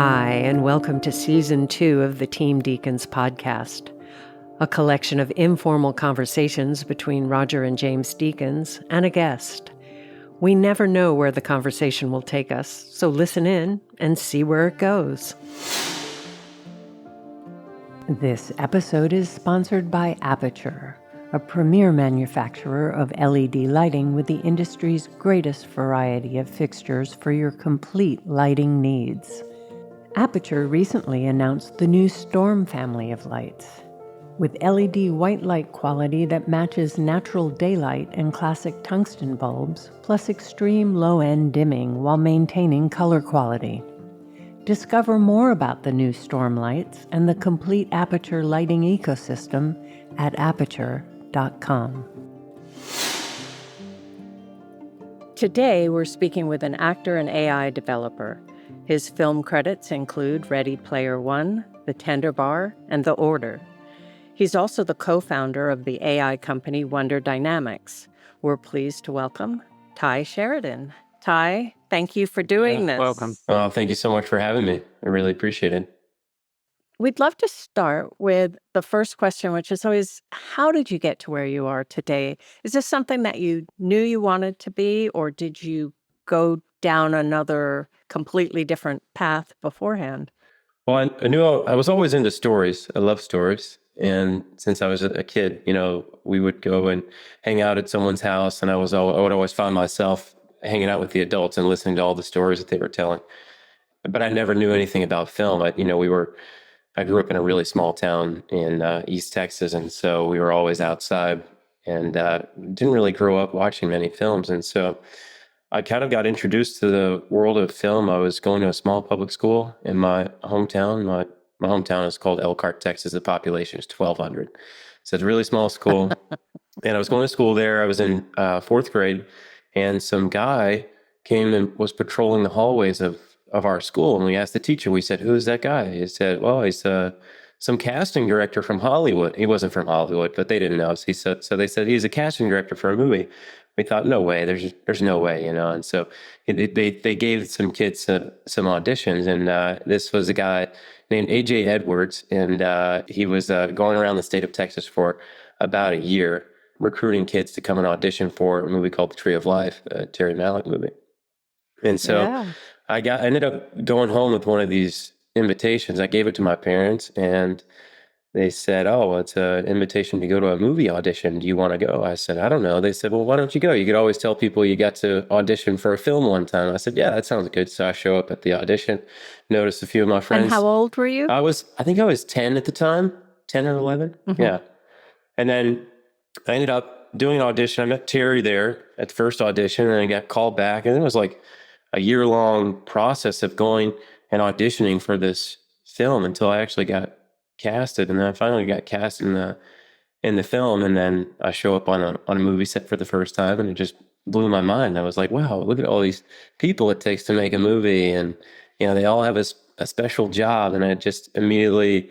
Hi, and welcome to Season 2 of the Team Deakins Podcast, a collection of informal conversations between Roger and James Deakins and a guest. We never know where the conversation will take us, so listen in and see where it goes. This episode is sponsored by Aperture, a premier manufacturer of LED lighting with the industry's greatest variety of fixtures for your complete lighting needs. Aperture recently announced the new Storm family of lights. With LED white light quality that matches natural daylight and classic tungsten bulbs, plus extreme low-end dimming while maintaining color quality. Discover more about the new Storm lights and the complete Aperture lighting ecosystem at aperture.com. Today, we're speaking with an actor and AI developer. His film credits include Ready Player One, The Tender Bar, and The Order. He's also the co-founder of the AI company Wonder Dynamics. We're pleased to welcome Tye Sheridan. Tye, thank you for doing this. Welcome. Well, thank you so much for having me. I really appreciate it. We'd love to start with the first question, which is always, how did you get to where you are today? Is this something that you knew you wanted to be, or did you go down another completely different path beforehand? Well, I knew I was always into stories. I love stories. And since I was a kid, we would go and hang out at someone's house, and I would always find myself hanging out with the adults and listening to all the stories that they were telling. But I never knew anything about film. I grew up in a really small town in East Texas, and so we were always outside and didn't really grow up watching many films. And so I kind of got introduced to the world of film. I was going to a small public school in my hometown. My hometown is called Elkhart, Texas. The population is 1,200. So it's a really small school. And I was going to school there. I was in fourth grade, and some guy came and was patrolling the hallways of our school. And we asked the teacher, we said, "Who's that guy?" He said, "Well, he's some casting director from Hollywood." He wasn't from Hollywood, but they didn't know. So they said, "He's a casting director for a movie." We thought, no way, there's no way, And so they gave some kids some auditions, and this was a guy named A.J. Edwards, and he was going around the state of Texas for about a year, recruiting kids to come and audition for a movie called The Tree of Life, a Terry Malick movie. And so I ended up going home with one of these invitations. I gave it to my parents, and they said, "Oh, well, it's an invitation to go to a movie audition. Do you want to go?" I said, "I don't know." They said, "Well, why don't you go? You could always tell people you got to audition for a film one time." I said, "Yeah, that sounds good." So I show up at the audition, noticed a few of my friends. And how old were you? I think I was 10 at the time, 10 or 11. Mm-hmm. Yeah. And then I ended up doing an audition. I met Terry there at the first audition, and I got called back. And it was like a year-long process of going and auditioning for this film until I actually got casted. And then I finally got cast in the film, and then I show up on a movie set for the first time, and it just blew my mind. I was like, wow, look at all these people it takes to make a movie, and they all have a special job. And I just immediately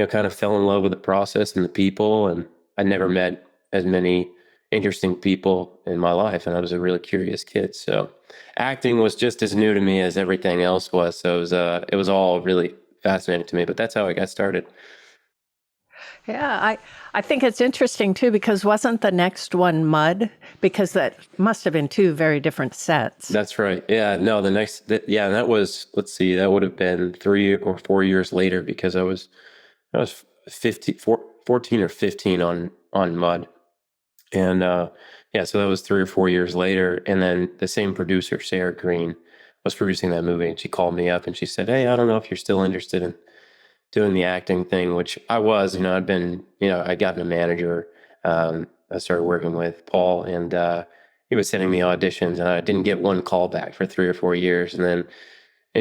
kind of fell in love with the process and the people, and I never met as many interesting people in my life, and I was a really curious kid. So acting was just as new to me as everything else was. So it was all really fascinating to me, but that's how I got started. Yeah, I think it's interesting too, because wasn't the next one Mud? Because that must have been two very different sets. That's right. Yeah, no, that was, let's see, that would have been 3 or 4 years later, because I was 14 or 15 on Mud. And so that was 3 or 4 years later. And then the same producer, Sarah Green, was producing that movie, and she called me up and she said, "Hey, I don't know if you're still interested in doing the acting thing," which I was. I'd been, I got a manager. I started working with Paul, and he was sending me auditions, and I didn't get one call back for 3 or 4 years. And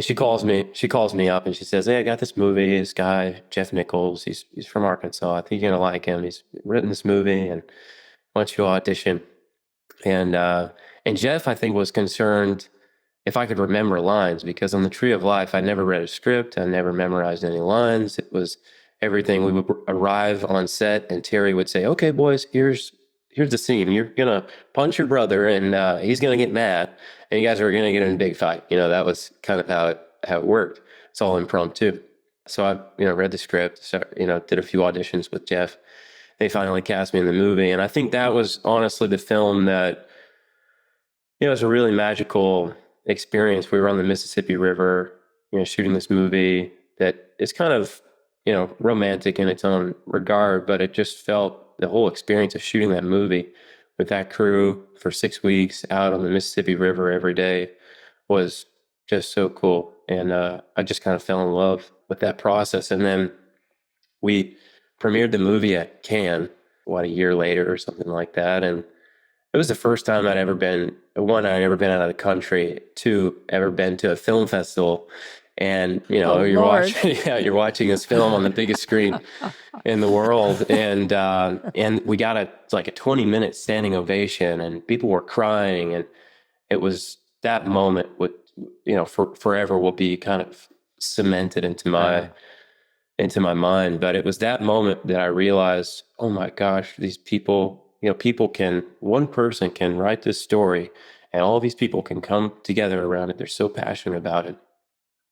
she calls me up and she says, "Hey, I got this movie, this guy, Jeff Nichols, he's from Arkansas. I think you're going to like him. He's written this movie, and why don't you audition?" And Jeff, I think, was concerned if I could remember lines, because on The Tree of Life, I never read a script. I never memorized any lines. It was everything. We would arrive on set, and Terry would say, "Okay, boys, here's the scene. You're going to punch your brother, and he's going to get mad, and you guys are going to get in a big fight." That was kind of how it worked. it's all impromptu. So I, read the script, so, did a few auditions with Jeff. They finally cast me in the movie. And I think that was honestly the film that, it was a really magical experience. We were on the Mississippi River, shooting this movie that is kind of, romantic in its own regard, but it just felt the whole experience of shooting that movie with that crew for 6 weeks out on the Mississippi River every day was just so cool. And I just kind of fell in love with that process. And then we premiered the movie at Cannes, a year later or something like that. And it was the first time I'd ever been out of the country, two, ever been to a film festival. And, you're Lord. you're watching this film on the biggest screen in the world. And we got a 20-minute standing ovation, and people were crying. And it was that moment forever will be kind of cemented into my mind. But it was that moment that I realized, oh my gosh, these people, one person can write this story and all these people can come together around it. They're so passionate about it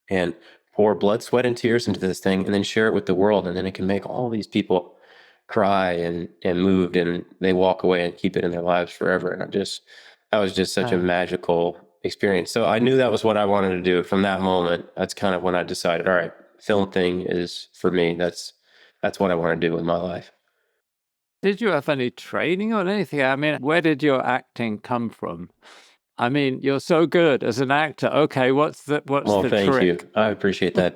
and pour blood, sweat, and tears into this thing and then share it with the world. And then it can make all these people cry and moved, and they walk away and keep it in their lives forever. And that was just such a magical experience. So I knew that was what I wanted to do from that moment. That's kind of when I decided, all right, film thing is for me. That's what I want to do with my life. Did you have any training on anything? I mean, where did your acting come from? I mean, you're so good as an actor. Okay, what's the thank trick? you. I appreciate that.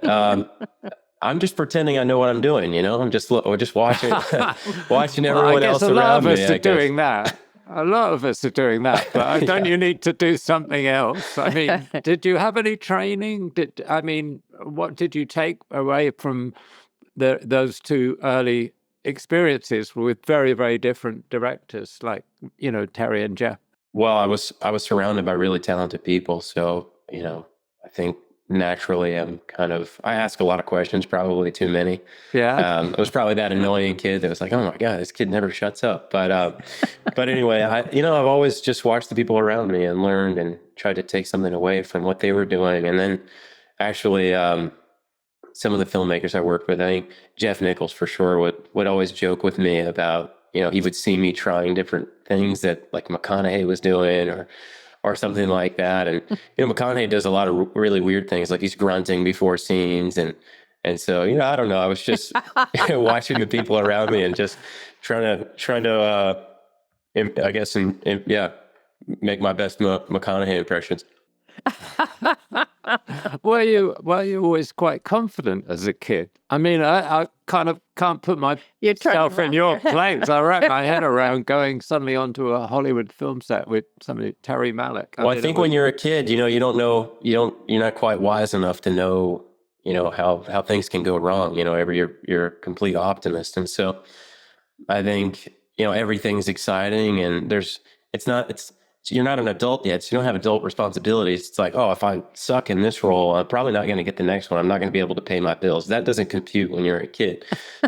I'm just pretending I know what I'm doing. I'm just watching everyone else around me. A lot of us are doing that, but don't you need to do something else? I mean, did you have any training? What did you take away from those two early experiences with very, very different directors like, Terry and Jeff? Well, I was surrounded by really talented people. So, I think naturally I ask a lot of questions, probably too many. Yeah. I was probably that annoying kid that was like, oh my God, this kid never shuts up. But anyway, I've always just watched the people around me and learned and tried to take something away from what they were doing. And then actually, some of the filmmakers I worked with, I think Jeff Nichols for sure would always joke with me about, he would see me trying different things that like McConaughey was doing or something like that. And, McConaughey does a lot of really weird things, like he's grunting before scenes. And so, I don't know, I was just watching the people around me and just trying to I guess, make my best McConaughey impressions. Were you always quite confident as a kid? I mean, I kind of can't put myself in your place. I wrap my head around going suddenly onto a Hollywood film set with somebody, Terry Malick. I think when you're a kid, you don't know, you're not quite wise enough to know, how things can go wrong. You're a complete optimist. And so I think, everything's exciting and you're not an adult yet, so you don't have adult responsibilities. It's like, oh, if I suck in this role, I'm probably not going to get the next one. I'm not going to be able to pay my bills. That doesn't compute when you're a kid.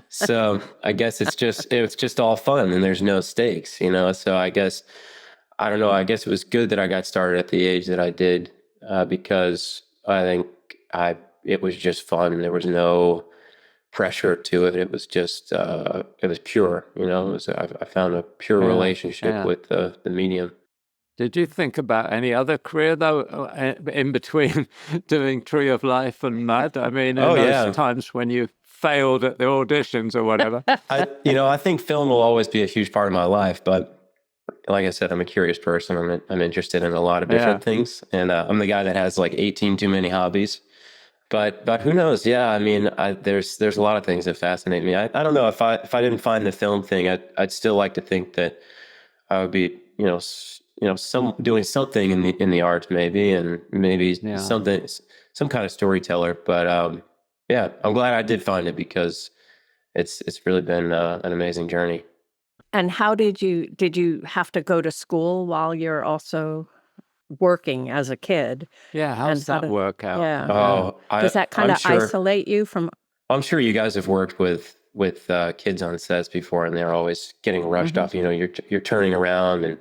So I guess it's just all fun and there's no stakes, So I guess it was good that I got started at the age that I did because I think it was just fun. There was no pressure to it. It was just it was pure, I found a pure relationship with the medium. Did you think about any other career, though, in between doing Tree of Life and Mad? I mean, in those times when you failed at the auditions or whatever. I think film will always be a huge part of my life, but like I said, I'm a curious person. I'm interested in a lot of different things, and I'm the guy that has like 18 too many hobbies. But who knows? Yeah, I mean, there's a lot of things that fascinate me. I don't know if I didn't find the film thing, I'd still like to think that I would be, doing something in the arts maybe, and maybe some kind of storyteller. But I'm glad I did find it because it's really been an amazing journey. And how did you have to go to school while you're also working as a kid? Yeah, how does that work out? Yeah. Oh, does that kind of isolate you from? I'm sure you guys have worked with kids on sets before, and they're always getting rushed off. You're turning around and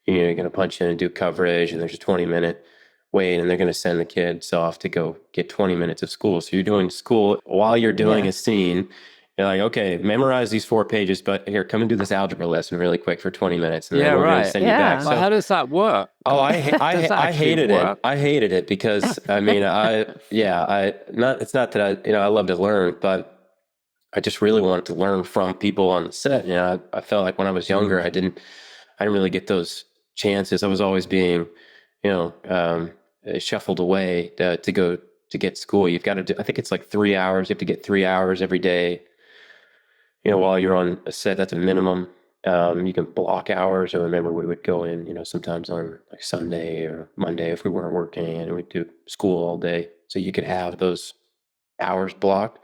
you're going to punch in and do coverage, and there's a 20-minute wait, and they're going to send the kids off to go get 20 minutes of school. So you're doing school while you're doing a scene. You're like, okay, memorize these 4 pages, but here, come and do this algebra lesson really quick for 20 minutes. And then we're going to send you back. Well, how does that work? Oh, I hated work? it. I hated it because I mean, it's not that I love to learn, but I just really wanted to learn from people on the set. You know, I felt like when I was younger, I didn't really get those chances. I was always being, shuffled away to go to get school. You've got to do, I think it's like 3 hours. You have to get 3 hours every day. You know, while you're on a set, that's a minimum. You can block hours. I remember we would go in, sometimes on like Sunday or Monday if we weren't working, and we'd do school all day. So you could have those hours blocked.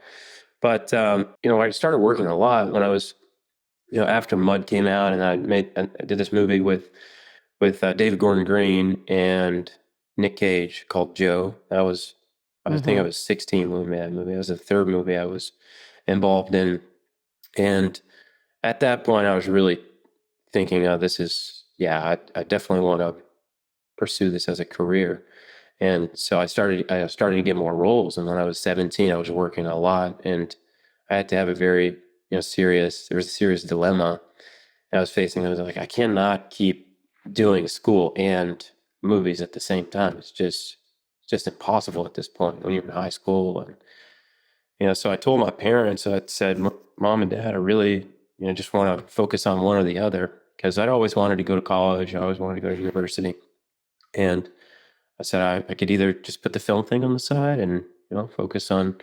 But, I started working a lot when I was, after Mud came out, and I did this movie with David Gordon Green and Nick Cage called Joe. I think I was 16 when we made that movie. It was the third movie I was involved in. And at that point, I was really thinking, I definitely want to pursue this as a career. And so I started to get more roles. And when I was 17, I was working a lot, and I had to have a very, there was a serious dilemma I was facing. I was like, I cannot keep doing school and movies at the same time. It's just impossible at this point when you're in high school. And, so I told my parents, I said, Mom and Dad, I really, just want to focus on one or the other, because I'd always wanted to go to college. I always wanted to go to university. And I said, I could either just put the film thing on the side and, focus on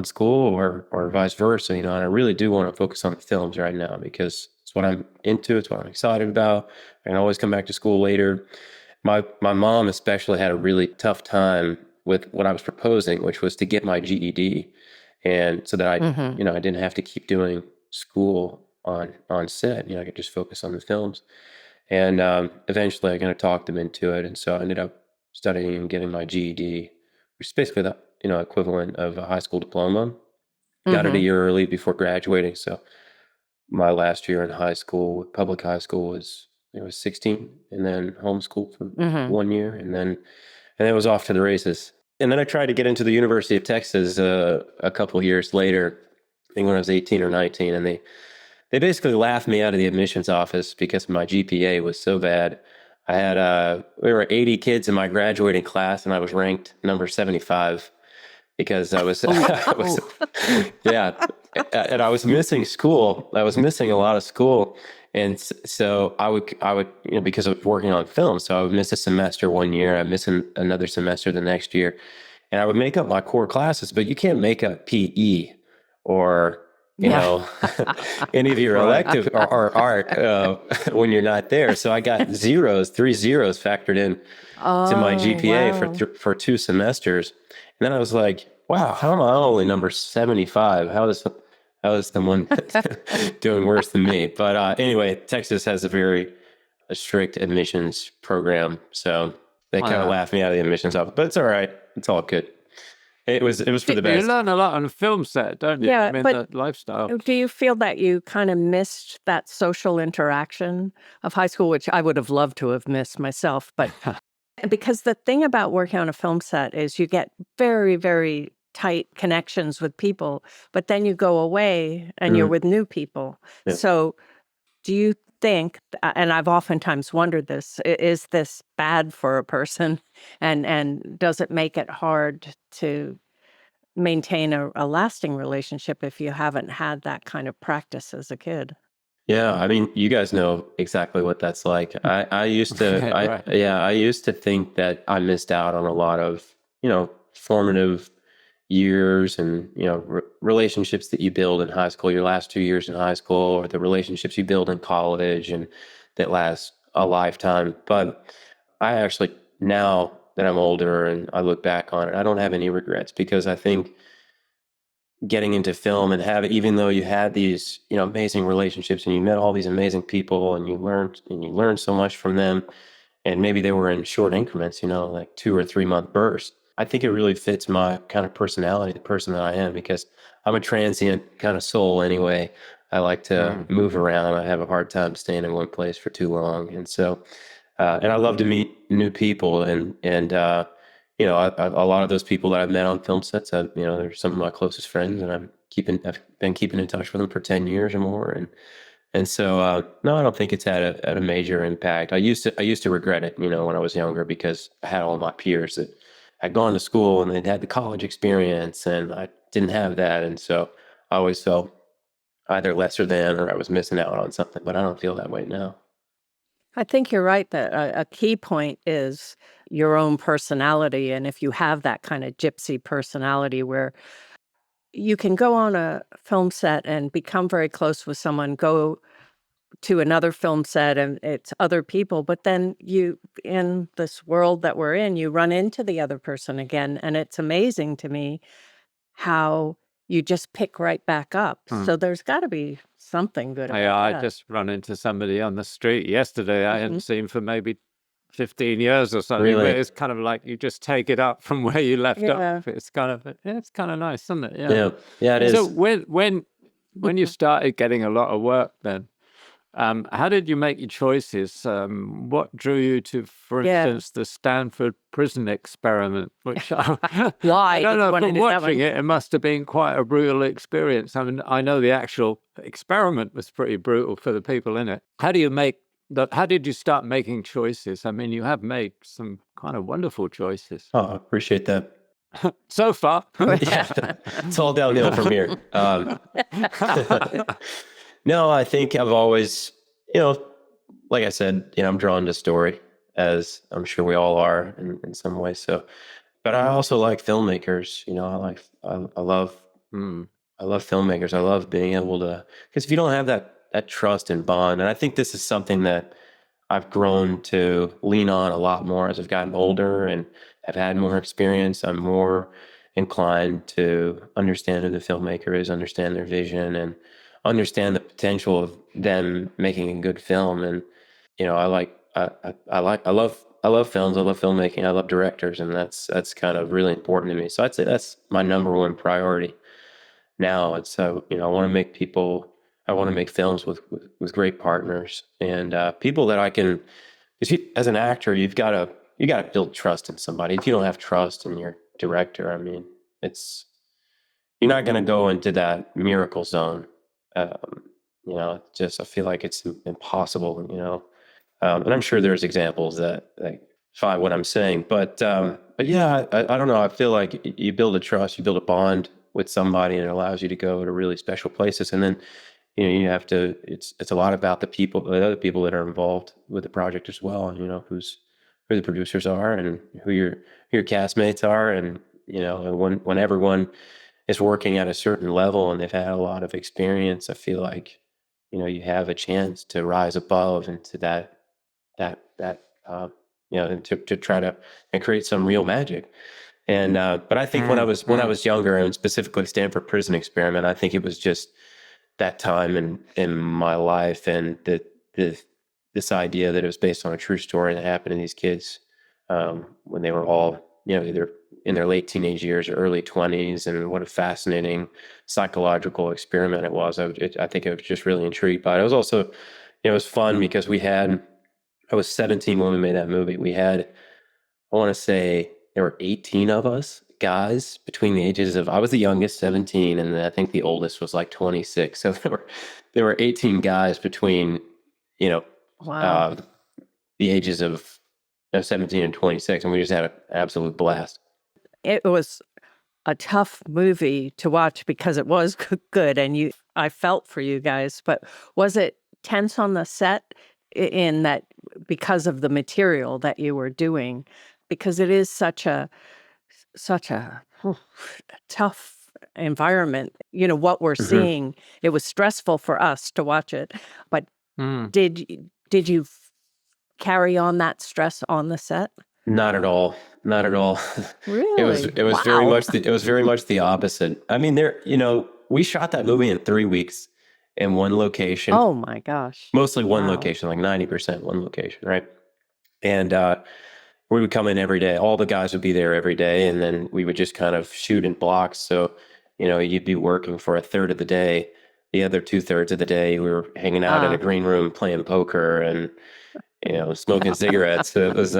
school, or vice versa, and I really do want to focus on the films right now because it's what I'm into. It's what I'm excited about. I can always come back to school later. My mom especially had a really tough time with what I was proposing, which was to get my GED. And so that I didn't have to keep doing school on set. I could just focus on the films. And eventually I kind of talked them into it. And so I ended up studying and getting my GED, which is basically the equivalent of a high school diploma. Got it a year early before graduating. So my last year in high school, public high school, was 16, and then homeschooled for 1 year, and then it was off to the races. And then I tried to get into the University of Texas a couple of years later, I think when I was 18 or 19, and they basically laughed me out of the admissions office because my GPA was so bad. I had we were 80 kids in my graduating class, and I was ranked number 75 because I was, and I was missing school. I was missing a lot of school. And so I would, because I was working on film, so I would miss a semester 1 year, I'd miss another semester the next year, and I would make up my core classes, but you can't make up PE or, any of your elective or art when you're not there. So I got 3 zeros factored in to my GPA for 2 semesters. And then I was like, wow, how am I only number 75? How is someone doing worse than me? But anyway, Texas has a very strict admissions program, so they kind of laughed me out of the admissions office. But it's all right; it's all good. It was for the best. You learn a lot on a film set, don't you? Yeah, I mean, but the lifestyle. do you feel that you kind of missed that social interaction of high school, which I would have loved to have missed myself? But because the thing about working on a film set is you get very, very tight connections with people, but then you go away and you're with new people. Yeah. So do you think, and I've oftentimes wondered this, is this bad for a person? And does it make it hard to maintain a lasting relationship if you haven't had that kind of practice as a kid? Yeah, I mean, you guys know exactly what that's like. I used to, I used to think that I missed out on a lot of, formative years and, relationships that you build in high school, your last 2 years in high school, or the relationships you build in college and that last a lifetime. But I actually, now that I'm older and I look back on it, I don't have any regrets, because I think getting into film and even though you had these, amazing relationships and you met all these amazing people and you learned so much from them, and maybe they were in short increments, like 2 or 3 month bursts. I think it really fits my kind of personality, the person that I am, because I'm a transient kind of soul anyway. I like to move around. I have a hard time staying in one place for too long. And so, and I love to meet new people and a lot of those people that I've met on film sets, they're some of my closest friends, and I've been keeping in touch with them for 10 years or more. And so, no, I don't think it's had a major impact. I used to regret it, when I was younger, because I had all my peers that had gone to school and they'd had the college experience, and I didn't have that. And so I always felt either lesser than, or I was missing out on something, but I don't feel that way now. I think you're right that a key point is your own personality. And if you have that kind of gypsy personality where you can go on a film set and become very close with someone, go to another film set and it's other people, but then in this world that we're in, you run into the other person again. And it's amazing to me how you just pick right back up. So there's got to be something good about I that. just run into somebody on the street yesterday I hadn't seen for maybe 15 years or something. Really? But it's kind of like you just take it up from where you left off. It's kind of nice, isn't it? Yeah, yeah, it is. So when you started getting a lot of work, then how did you make your choices? What drew you to, for instance, the Stanford prison experiment? Which Why? I don't know. When From did that watching one- it must have been quite a brutal experience. I mean, I know the actual experiment was pretty brutal for the people in it. How did you start making choices? I mean, you have made some kind of wonderful choices Oh, I appreciate that. so far. Yeah, it's all downhill from here. No, I think I've always, like I said, I'm drawn to story, as I'm sure we all are in some ways. So, but I also like filmmakers. I love filmmakers. I love being able to, because if you don't have that trust and bond, and I think this is something that I've grown to lean on a lot more as I've gotten older and have had more experience. I'm more inclined to understand who the filmmaker is, understand their vision, and understand the potential of them making a good film. And I love films. I love filmmaking. I love directors, and that's kind of really important to me. So I'd say that's my number one priority now. And so I want to make films with great partners and people that I can. Because as an actor, you got to build trust in somebody. If you don't have trust in your director, I mean, you're not going to go into that miracle zone. I feel like it's impossible. And I'm sure there's examples that defy what I'm saying, but yeah, I don't know. I feel like you build a trust, you build a bond with somebody, and it allows you to go to really special places. And then you have to. It's a lot about the other people that are involved with the project as well, and who the producers are, and who your castmates are, and and when everyone is working at a certain level and they've had a lot of experience, I feel like you have a chance to rise above into that and to try to and create some real magic. And but I think when I was younger, and specifically Stanford Prison Experiment, I think it was just that time in my life, and this idea that it was based on a true story that happened to these kids when they were all either in their late teenage years or early 20s, and what a fascinating psychological experiment it was. I think I was just really intrigued by it. It was also it was fun because I was 17 when we made that movie. We had, I want to say, there were 18 of us guys between the ages of, I was the youngest, 17, and I think the oldest was like 26. So there were 18 guys between, Wow. the ages of 17 and 26, and we just had an absolute blast. It was a tough movie to watch because it was good, and I felt for you guys. But was it tense on the set in that because of the material that you were doing? Because it is such a tough environment. What we're seeing, it was stressful for us to watch it. But did you carry on that stress on the set? Not at all. Not at all. Really? It was very much the opposite. I mean, we shot that movie in 3 weeks in one location. Oh my gosh. Mostly one Wow. location, like 90% one location, right? And we would come in every day. All the guys would be there every day, and then we would just kind of shoot in blocks. So, you'd be working for a third of the day. The other 2/3 of the day, we were hanging out in a green room playing poker and smoking cigarettes. So it was,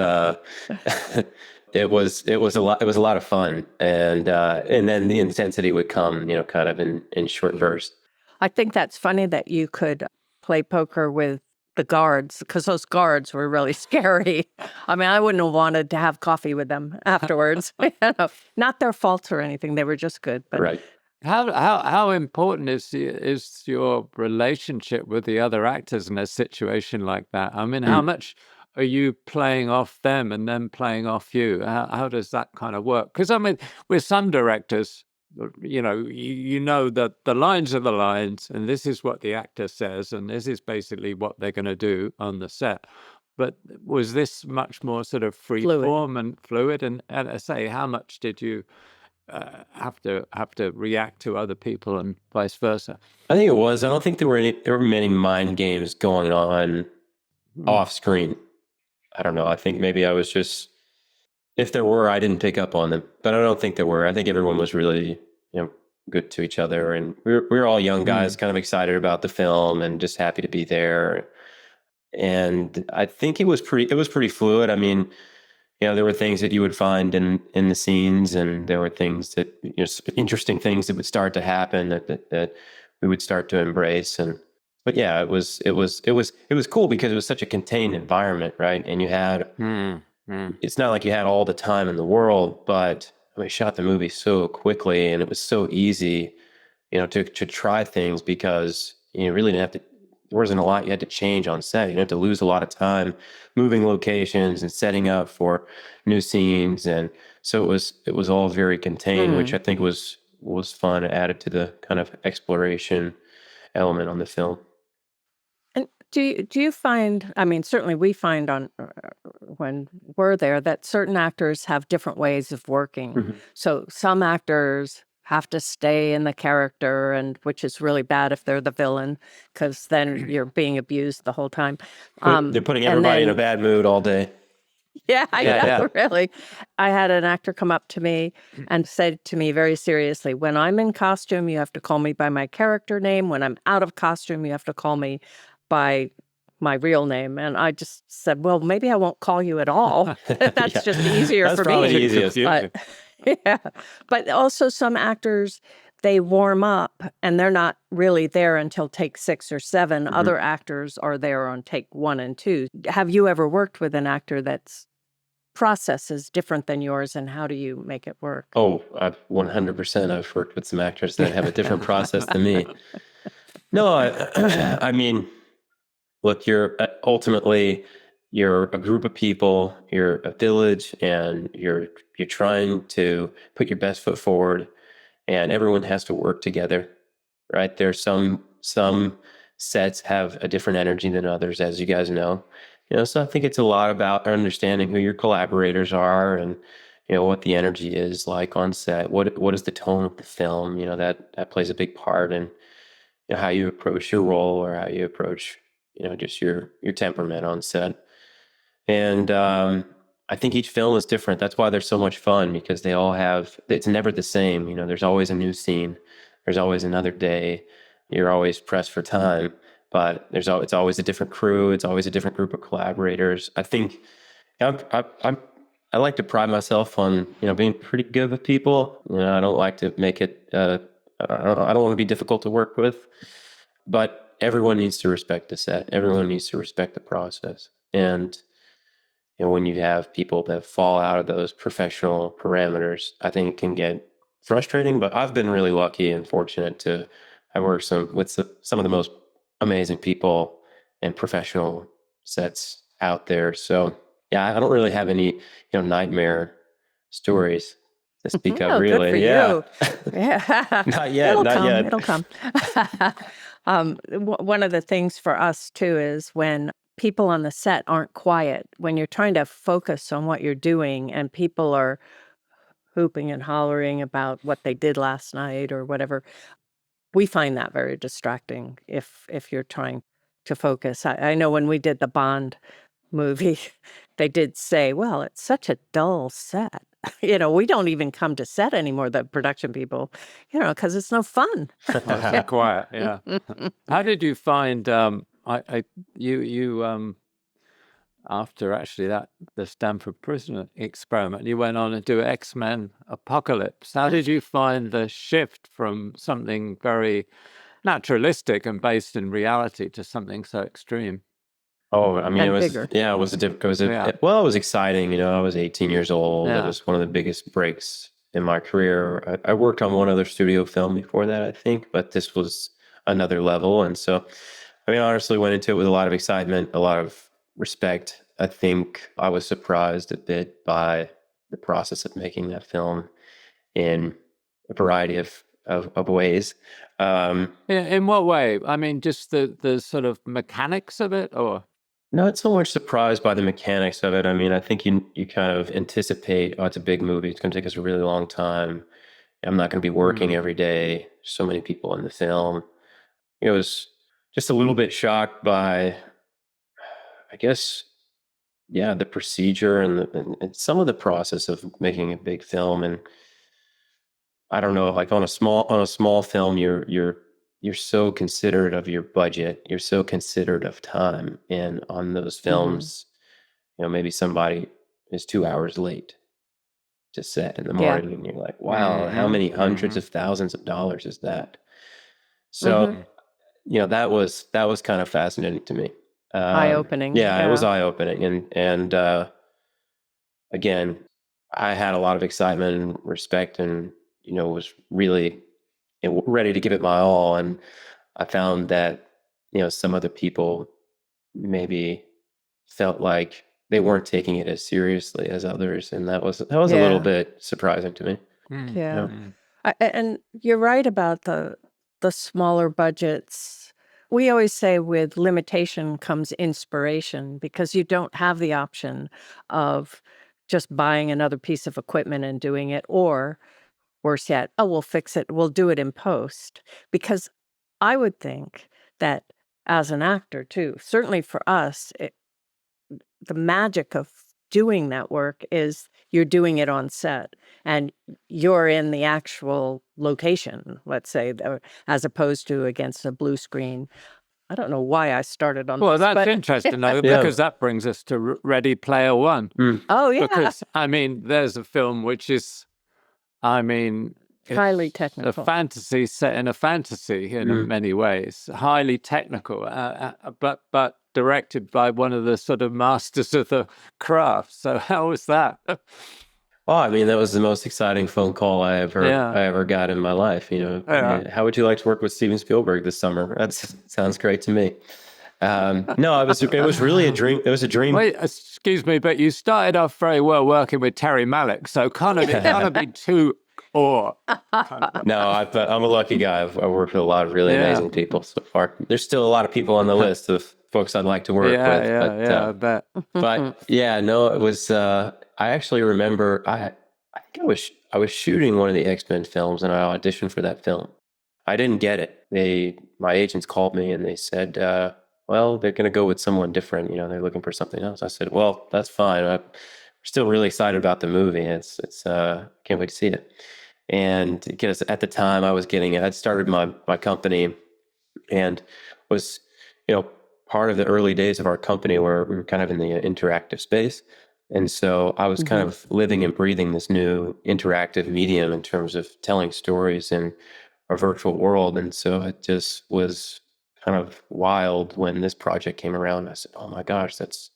it was a lot. It was a lot of fun, and then the intensity would come, kind of in short bursts. I think that's funny that you could play poker with the guards, because those guards were really scary. I mean, I wouldn't have wanted to have coffee with them afterwards. Not their faults or anything; they were just good. But Right. How important is your relationship with the other actors in a situation like that? I mean, how much are you playing off them and them playing off you? How does that kind of work? Because I mean, with some directors, you know that the lines are the lines, and this is what the actor says, and this is basically what they're going to do on the set. But was this much more sort of free form and fluid? And I say, how much did you have to react to other people and vice versa? I think it was. I don't think there were many mind games going on off screen. I don't know. I think maybe I was just, if there were, I didn't pick up on them, but I don't think there were. I think everyone was really, good to each other, and we were all young guys, kind of excited about the film and just happy to be there. And I think it was pretty fluid. I mean, there were things that you would find in the scenes, and there were things that, interesting things that would start to happen that we would start to embrace. But yeah, it was cool because it was such a contained environment, right? And you had, it's not like you had all the time in the world, but we shot the movie so quickly, and it was so easy, to try things, because you really didn't have to. There wasn't a lot you had to change on set. You didn't have to lose a lot of time moving locations and setting up for new scenes, and so it was all very contained, which I think was fun. It added to the kind of exploration element on the film. And do you find? I mean, certainly we find on when we're there that certain actors have different ways of working. So some actors have to stay in the character, and which is really bad if they're the villain, because then you're being abused the whole time. They're putting everybody in a bad mood all day. Yeah, really. I had an actor come up to me and said to me very seriously, "When I'm in costume, you have to call me by my character name. When I'm out of costume, you have to call me by my real name." And I just said, "Well, maybe I won't call you at all. That's just easier That's for probably me." the easiest. But also some actors, they warm up and they're not really there until take 6 or 7. Other actors are there on take 1 and 2. Have you ever worked with an actor that's process is different than yours, and how do you make it work? Oh, 100%. I've worked with some actors that have a different process than me. No, I mean, look, you're a group of people, you're a village, and you're trying to put your best foot forward, and everyone has to work together, right? There's some sets have a different energy than others, as you guys know. So I think it's a lot about understanding who your collaborators are, and what the energy is like on set. What is the tone of the film? That plays a big part in how you approach your role, or how you approach just your temperament on set. And I think each film is different. That's why they're so much fun, because they all have, it's never the same. There's always a new scene. There's always another day. You're always pressed for time, but it's always a different crew. It's always a different group of collaborators. I think I like to pride myself on, being pretty good with people. I don't like to make it, I don't want to be difficult to work with, but everyone needs to respect the set. Everyone needs to respect the process. And when you have people that fall out of those professional parameters, I think it can get frustrating. But I've been really lucky and fortunate to have worked with some of the most amazing people and professional sets out there. So yeah, I don't really have any nightmare stories to speak of. Really, good for you. Yeah, not yet. It'll come. One of the things for us too is when people on the set aren't quiet, when you're trying to focus on what you're doing and people are hooping and hollering about what they did last night or whatever, we find that very distracting if you're trying to focus. I know when we did the Bond movie, they did say, "Well, it's such a dull set." We don't even come to set anymore, the production people, because it's no fun. It's quiet, yeah. How did you find, you after actually the Stanford Prisoner experiment, you went on to do X-Men Apocalypse. How did you find the shift from something very naturalistic and based in reality to something so extreme? Oh, I mean, And bigger. it was a difficult, Yeah. well, it was exciting. You know, I was 18 years old. It Yeah. was one of the biggest breaks in my career. I worked on one other studio film before that, I think, but this was another level. And so, I mean, I honestly went into it with a lot of excitement, a lot of respect. I think I was surprised a bit by the process of making that film in a variety of ways. In what way? I mean, just the sort of mechanics of it, or? Not so much surprised by the mechanics of it. I mean, I think you kind of anticipate, oh, it's a big movie. It's going to take us a really long time. I'm not going to be working every day. So many people in the film. It was just a little bit shocked by, I guess, yeah, the procedure and some of the process of making a big film. And I don't know, like on a small film, you're so considerate of your budget. You're so considerate of time. And on those films, you know, maybe somebody is 2 hours late to set in the Yeah. morning, and you're like, wow, how many hundreds of thousands of dollars is that? So, you know, that was kind of fascinating to me. Eye-opening. Yeah, it was eye-opening. And again, I had a lot of excitement and respect and, you know, was really ready to give it my all. And I found that, you know, some other people maybe felt like they weren't taking it as seriously as others, and that was a little bit surprising to me. Yeah. And you're right about the smaller budgets. We always say with limitation comes inspiration, because you don't have the option of just buying another piece of equipment and doing it, or worse yet, oh, we'll fix it, we'll do it in post. Because I would think that as an actor too, certainly for us, the magic of doing that work is you're doing it on set and you're in the actual location, let's say, as opposed to against a blue screen. I don't know why I started on Well, this, that's but interesting, though, because that brings us to Ready Player One. oh yeah, Because, I mean, there's a film which is, I mean, highly it's technical. a fantasy set in a fantasy in many ways, highly technical, but directed by one of the sort of masters of the craft. So how was that? Oh, I mean, that was the most exciting phone call I ever got in my life. You know, how would you like to work with Steven Spielberg this summer? That sounds great to me. No, it was really a dream. It was a dream. Wait, excuse me, but you started off very well working with Terry Malick, so it can't be too or. No, I'm a lucky guy. I've worked with a lot of really amazing people so far. There's still a lot of people on the list of folks I'd like to work with. I bet. But yeah, no, it was. I actually remember. I think I was shooting one of the X-Men films, and I auditioned for that film. I didn't get it. My agents called me and they said, "Well, they're going to go with someone different. You know, they're looking for something else." I said, "Well, that's fine. I'm still really excited about the movie. It's can't wait to see it." And because at the time I'd started my company and was, you know, part of the early days of our company where we were kind of in the interactive space. And so I was kind of living and breathing this new interactive medium in terms of telling stories in a virtual world. And so it just was kind of wild when this project came around. I said, "Oh my gosh, that's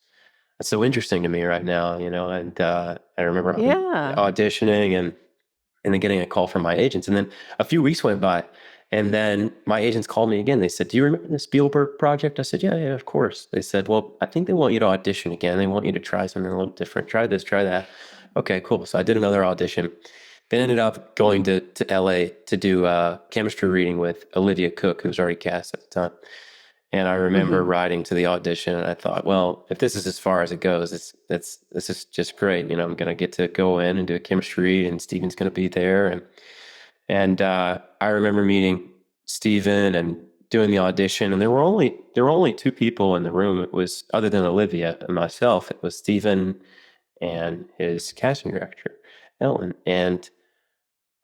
so interesting to me right now," you know. And I remember auditioning and then getting a call from my agents. And then a few weeks went by, and then my agents called me again. They said, "Do you remember the Spielberg project?" I said, "Yeah, of course." They said, "Well, I think they want you to audition again. They want you to try something a little different. Try this, try that." Okay, cool. So I did another audition. Then ended up going to LA to do a chemistry reading with Olivia Cook, who was already cast at the time. And I remember riding to the audition, and I thought, well, if this is as far as it goes, this is just great. You know, I'm going to get to go in and do a chemistry, and Steven's going to be there. And I remember meeting Steven and doing the audition, and there were only two people in the room. It was, other than Olivia and myself, it was Steven and his casting director, Ellen. And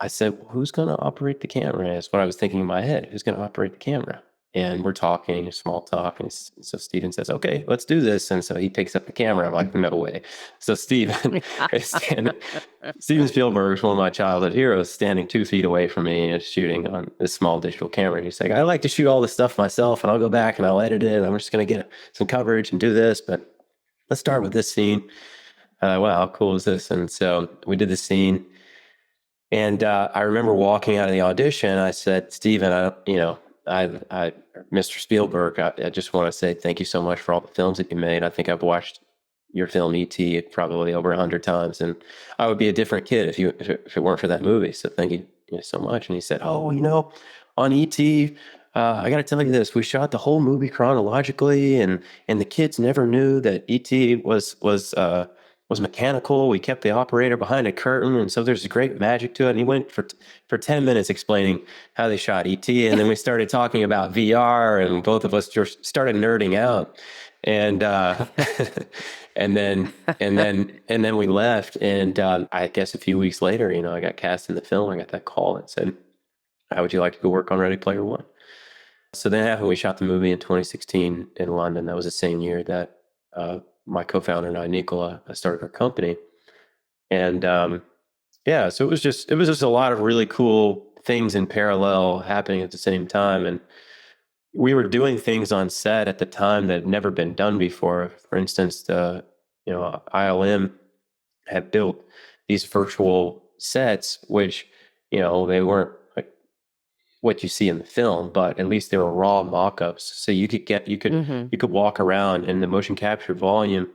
I said, well, "Who's going to operate the camera?" That's what I was thinking in my head. Who's going to operate the camera? and we're talking, small talk. And so Steven says, okay, let's do this. And so he picks up the camera. I'm like, no way. So Steven Spielberg is one of my childhood heroes, standing 2 feet away from me and shooting on this small digital camera. And he's like, I like to shoot all this stuff myself, and I'll go back and I'll edit it. I'm just going to get some coverage and do this, but let's start with this scene. Wow, how cool is this? And so we did the scene. And I remember walking out of the audition. I said, Steven, Mr. Spielberg, I just want to say thank you so much for all the films that you made. I think I've watched your film E.T. probably over 100 times, and I would be a different kid if it weren't for that movie. So thank you, so much. And he said, oh, on E.T., I got to tell you this: we shot the whole movie chronologically, and the kids never knew that E.T. was mechanical. We kept the operator behind a curtain, and so there's great magic to it. And he went for 10 minutes explaining how they shot E.T., and then we started talking about VR, and both of us just started nerding out. And and then we left, and I guess a few weeks later, I got cast in the film. I got that call that said, how would you like to go work on Ready Player One? So then after we shot the movie in 2016 in London, that was the same year that my co-founder and I, Nicola, started our company. And so it was just a lot of really cool things in parallel happening at the same time. And we were doing things on set at the time that had never been done before. For instance, ILM had built these virtual sets, which, they weren't like what you see in the film, but at least they were raw mock-ups. So you could walk around in the motion capture volume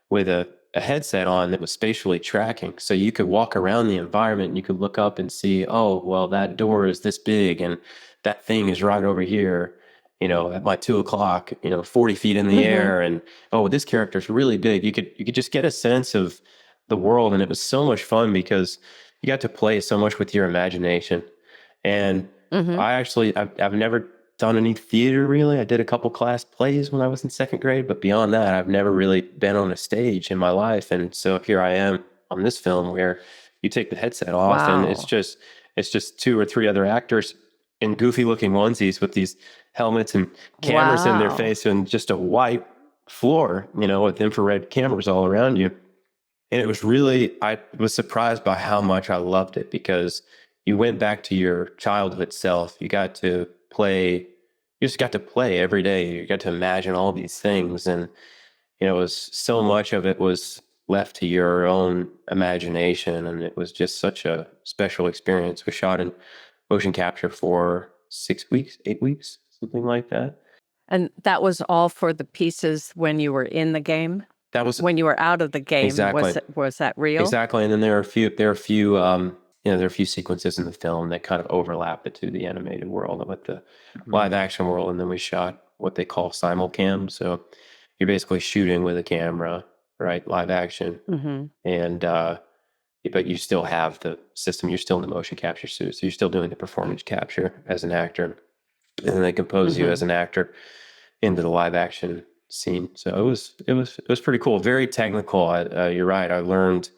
with a headset on that was spatially tracking. So you could walk around the environment and you could look up and see, oh, well, that door is this big and that thing is right over here, at my 2:00, 40 feet in the air. And, oh, this character is really big. You could just get a sense of the world. And it was so much fun because you got to play so much with your imagination. And I've never done any theater really. I did a couple class plays when I was in second grade, but beyond that, I've never really been on a stage in my life. And so here I am on this film where you take the headset off and it's just 2 or 3 other actors in goofy looking onesies with these helmets and cameras in their face and just a white floor, with infrared cameras all around you. And it was I was surprised by how much I loved it because you went back to your childhood self. You got to play. You just got to play every day. You got to imagine all these things. And, it was so much of it was left to your own imagination. And it was just such a special experience. We shot in motion capture for 6 weeks, 8 weeks, something like that. And that was all for the pieces when you were in the game? That was when you were out of the game. Exactly. Was that real? Exactly. And then there are a few sequences in the film that kind of overlap to the animated world with the live action world. And then we shot what they call simulcam. So you're basically shooting with a camera, right? Live action. And, but you still have the system. You're still in the motion capture suit. So you're still doing the performance capture as an actor. And then they compose you as an actor into the live action scene. So it was pretty cool. Very technical. You're right. I learned,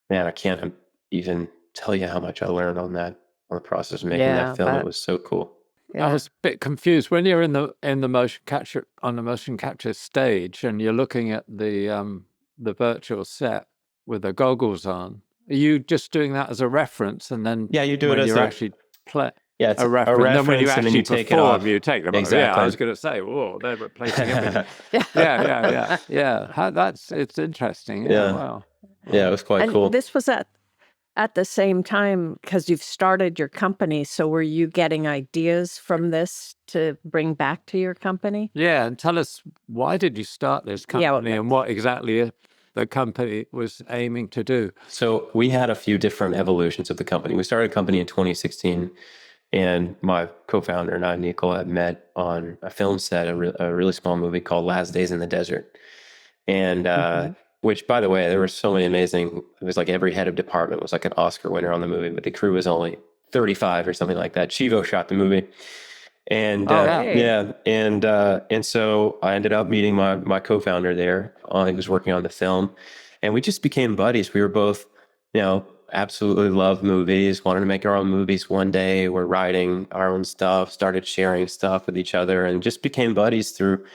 man, I can't even tell you how much I learned on the process of making that film. It was so cool. Yeah. I was a bit confused when you're in the motion capture on the motion capture stage and you're looking at the virtual set with the goggles on. Are you just doing that as a reference, and then you do it as actually play? Yeah, it's a reference. And then when you actually take it off, you take them off. Exactly. Yeah, I was going to say, whoa, they're replacing everything. Yeah. It's interesting. Yeah. Wow. Yeah, it was quite cool. This was at the same time, because you've started your company. So were you getting ideas from this to bring back to your company? Yeah, and tell us, why did you start this company and what exactly the company was aiming to do? So we had a few different evolutions of the company. We started a company in 2016, and my co-founder and I, Nicola, met on a film set, a really small movie called Last Days in the Desert. And which, by the way, there were so many amazing, it was like every head of department was like an Oscar winner on the movie, but the crew was only 35 or something like that. Chivo shot the movie. And and so I ended up meeting my co-founder there. He was working on the film, and we just became buddies. We were both, absolutely love movies, wanted to make our own movies one day. We're writing our own stuff, started sharing stuff with each other, and just became buddies through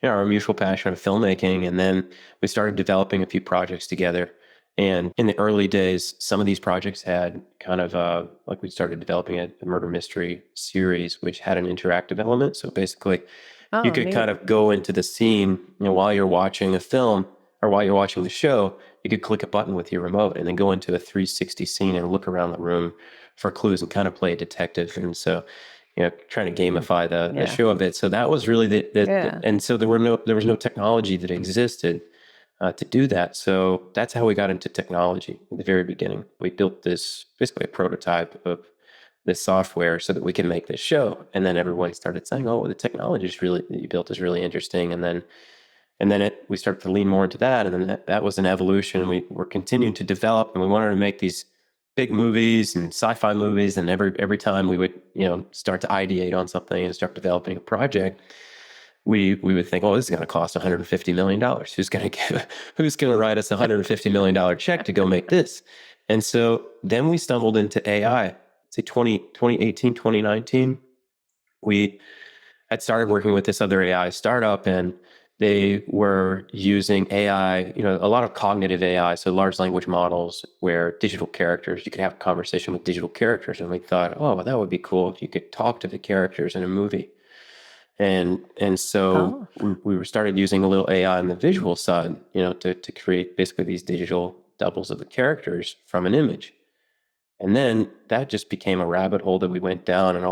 our mutual passion of filmmaking. And then we started developing a few projects together. And in the early days, some of these projects had kind of like we started developing a murder mystery series, which had an interactive element. So basically, you Oh, could neat. kind of go into the scene, while you're watching a film or while you're watching the show, you could click a button with your remote and then go into a 360 scene and look around the room for clues and kind of play a detective. And so, trying to gamify the Yeah. show a bit. So that was really Yeah. and so there was no technology that existed to do that. So that's how we got into technology at the very beginning. We built this basically a prototype of this software so that we can make this show. And then everyone started saying, "Oh, the technology that you built is really interesting." And then we started to lean more into that. And then that was an evolution. And we were continuing to develop, and we wanted to make these big movies and sci-fi movies. And every time we would, start to ideate on something and start developing a project, we would think, "Oh, this is going to cost $150 million. Who's going to write us $150 million check to go make this?" And so then we stumbled into AI. Say 2018, 2019, we had started working with this other AI startup, and they were using AI, a lot of cognitive AI, so large language models where digital characters, you could have a conversation with digital characters. And we thought, oh, well, that would be cool if you could talk to the characters in a movie. And so we started using a little AI on the visual side, to create basically these digital doubles of the characters from an image. And then that just became a rabbit hole that we went down, and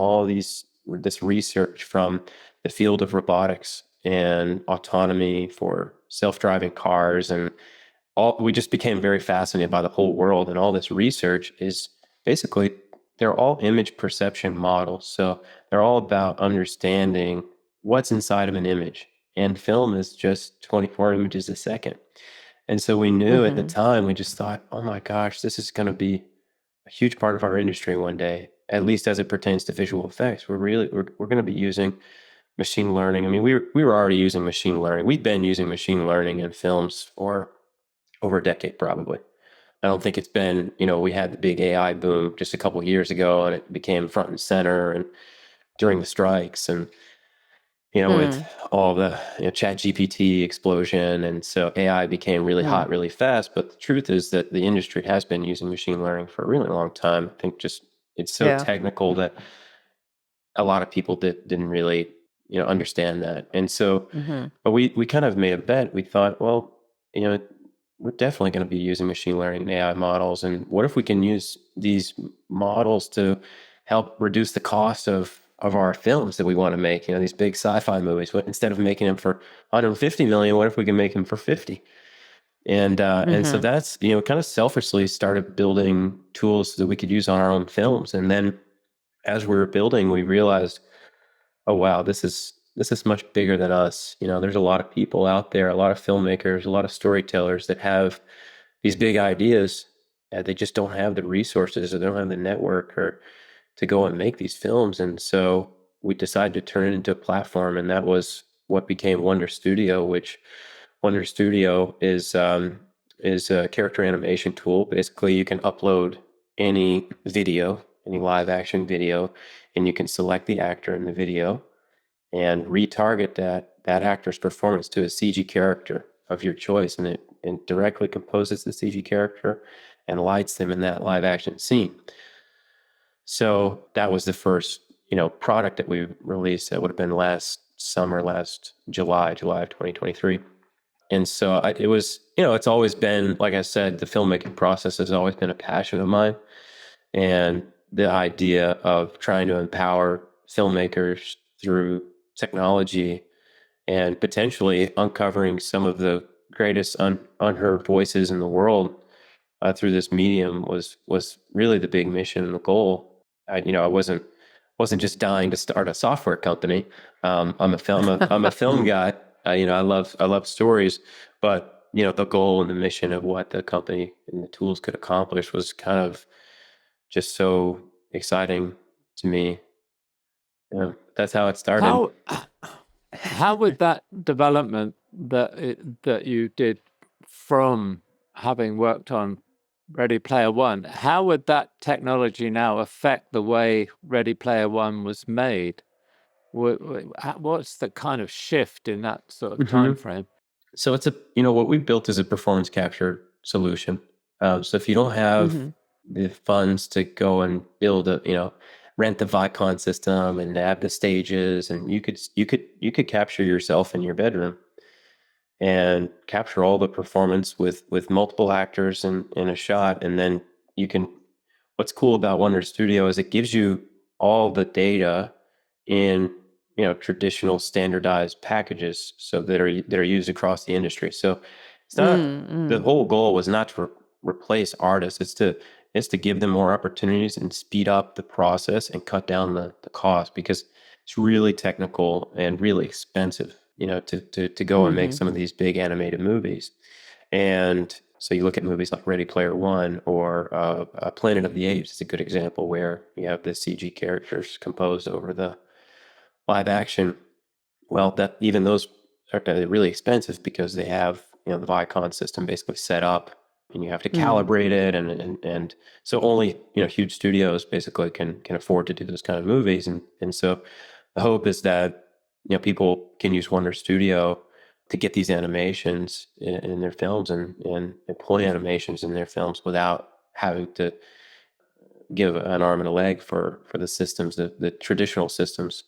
this research from the field of robotics and autonomy for self-driving cars, and we just became very fascinated by the whole world. And all this research is basically, they're all image perception models. So they're all about understanding what's inside of an image. And film is just 24 images a second. And so we knew at the time, we just thought, oh my gosh, this is going to be a huge part of our industry one day, at least as it pertains to visual effects. We're going to be using machine learning. I mean, we were already using machine learning. We've been using machine learning in films for over a decade, probably. I don't think it's been, we had the big AI boom just a couple of years ago, and it became front and center and during the strikes, and with all the chat GPT explosion. And so AI became really hot really fast. But the truth is that the industry has been using machine learning for a really long time. I think just it's so technical that a lot of people didn't really understand that. And so but we kind of made a bet. We thought, well, we're definitely going to be using machine learning and AI models. And what if we can use these models to help reduce the cost of our films that we want to make, these big sci-fi movies? But instead of making them for 150 million, what if we can make them for 50? And so that's, kind of selfishly started building tools that we could use on our own films. And then as we were building, we realized, oh, wow, this is much bigger than us. There's a lot of people out there, a lot of filmmakers, a lot of storytellers that have these big ideas. They just don't have the resources, or they don't have the network, or to go and make these films. And so we decided to turn it into a platform, and that was what became Wonder Studio, which Wonder Studio is a character animation tool. Basically, you can upload any video, any live action video, and you can select the actor in the video and retarget that actor's performance to a CG character of your choice, and it directly composes the CG character and lights them in that live action scene. So that was the first, product that we released. That would have been last July of 2023. And so it was, it's always been, like I said, the filmmaking process has always been a passion of mine. And the idea of trying to empower filmmakers through technology and potentially uncovering some of the greatest unheard voices in the world through this medium was really the big mission and the goal. I wasn't just dying to start a software company. I'm a film guy. I love stories, but the goal and the mission of what the company and the tools could accomplish was kind of just so exciting to me. That's how it started. How would that development that you did from having worked on Ready Player One. How would that technology now affect the way Ready Player One was made? What's the kind of shift in that sort of time frame? So it's what we built is a performance capture solution. So if you don't have the funds to go and build rent the Vicon system and have the stages, and you could capture yourself in your bedroom and capture all the performance with multiple actors in a shot. And then what's cool about Wonder Studio is it gives you all the data in traditional standardized packages, so that are used across the industry. So it's not the whole goal was not to replace artists. It's to give them more opportunities and speed up the process and cut down the cost, because it's really technical and really expensive, to go and make some of these big animated movies. And so you look at movies like Ready Player One or Planet of the Apes is a good example, where you have the CG characters composed over the live action. Well, that even those are really expensive, because they have the Vicon system basically set up, and you have to calibrate it, and so only huge studios basically can afford to do those kind of movies, and so the hope is that people can use Wonder Studio to get these animations in their films, and employ animations in their films without having to give an arm and a leg for the systems, the traditional systems,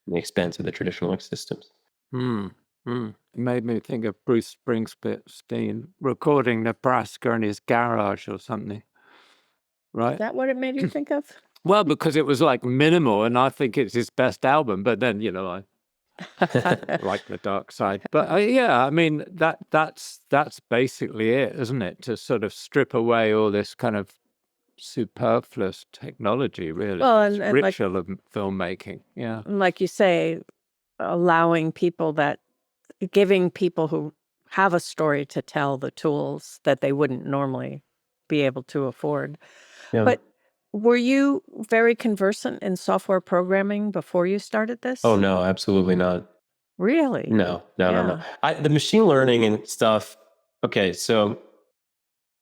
and the expense of the traditional systems. It made me think of Bruce Springsteen recording Nebraska in his garage or something, Is right? that what it made you think of? Well, because it was like minimal, and I think it's his best album. But then, I like The Dark Side. But yeah, I mean that's basically it, isn't it? To sort of strip away all this kind of superfluous technology, really. Well, It's and like, ritual of filmmaking. Yeah. like you say, giving people who have a story to tell the tools that they wouldn't normally be able to afford. Yeah. But were you very conversant in software programming before you started this? Oh no, absolutely not. Really? No. Yeah. The machine learning and stuff. Okay, so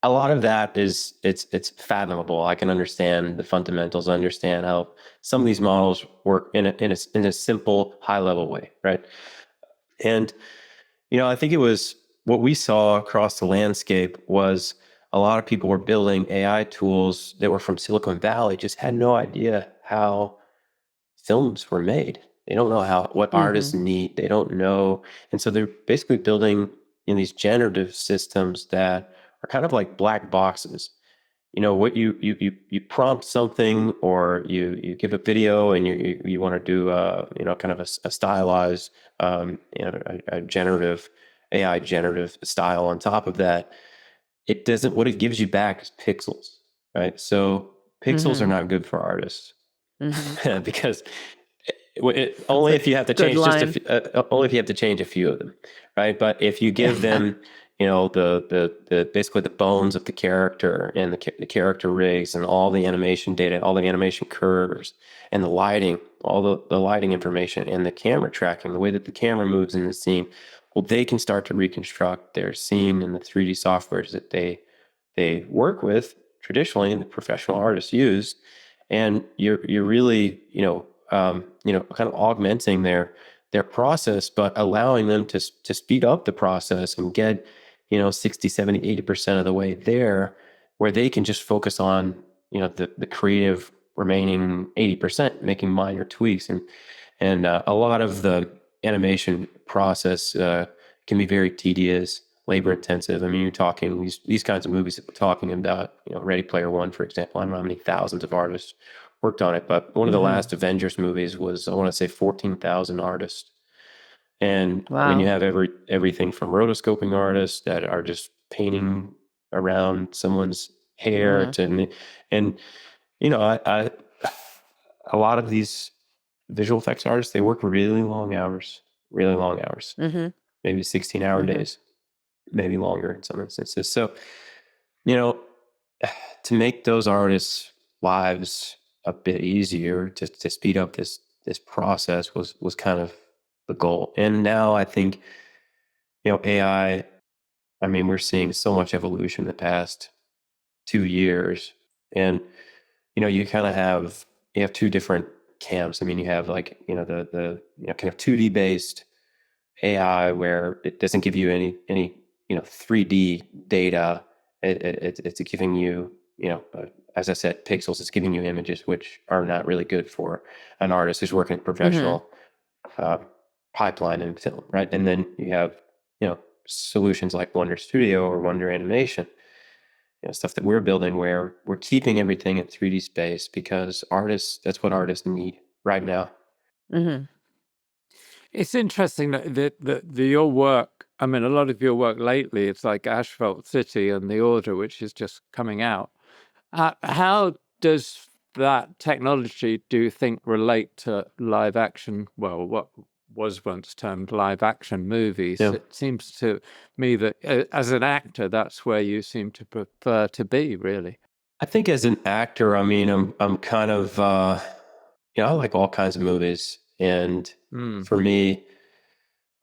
a lot of that it's fathomable. I can understand the fundamentals, understand how some of these models work in a simple, high level way, right? And I think it was what we saw across the landscape was a lot of people were building AI tools that were from Silicon Valley, just had no idea how films were made. They don't know what artists need. They don't know. And so they're basically building in these generative systems that are kind of like black boxes. What you prompt something, or you give a video, and you want to do kind of a stylized a generative AI generative style on top of that. It doesn't. What it gives you back is pixels, right? So pixels are not good for artists because only if you have to change only if you have to change a few of them, right? But if you give them, the basically the bones of the character, and the character rigs, and all the animation data, all the animation curves, and the lighting, all the lighting information, and the camera tracking, the way that the camera moves in the scene, well, they can start to reconstruct their scene in the 3D softwares that they work with traditionally, and the professional artists use, and you're really kind of augmenting their process, but allowing them to speed up the process and get 60, 70, 80% of the way there, where they can just focus on the creative remaining 80%, making minor tweaks, and a lot of the animation process can be very tedious, labor intensive. I mean, you're talking these kinds of movies that we're talking about, Ready Player One, for example. I don't know how many thousands of artists worked on it, but one of the last Avengers movies was, I want to say, 14,000 artists. And I mean, you have everything from rotoscoping artists that are just painting around someone's hair to, and I a lot of these visual effects artists, they work really long hours, maybe 16-hour days, maybe longer in some instances. So, to make those artists' lives a bit easier, to speed up this process was kind of the goal. And now I think, AI, I mean, we're seeing so much evolution in the past 2 years. And, you kind of you have two different camps. I mean, you have like, the kind of 2D based AI where it doesn't give you any 3D data. It's giving you, as I said, pixels. It's giving you images, which are not really good for an artist who's working in professional uh, pipeline in film, right? And then you have, solutions like Wonder Studio or Wonder Animation, stuff that we're building where we're keeping everything in 3D space because that's what artists need right now. Mm-hmm. It's interesting that your work, I mean, a lot of your work lately, it's like Asphalt City and The Order, which is just coming out. How does that technology, do you think, relate to live action? Well, what was once termed live action movies. Yeah. It seems to me that as an actor, that's where you seem to prefer to be, really. I think as an actor, I mean, I'm kind of, I like all kinds of movies. And for me,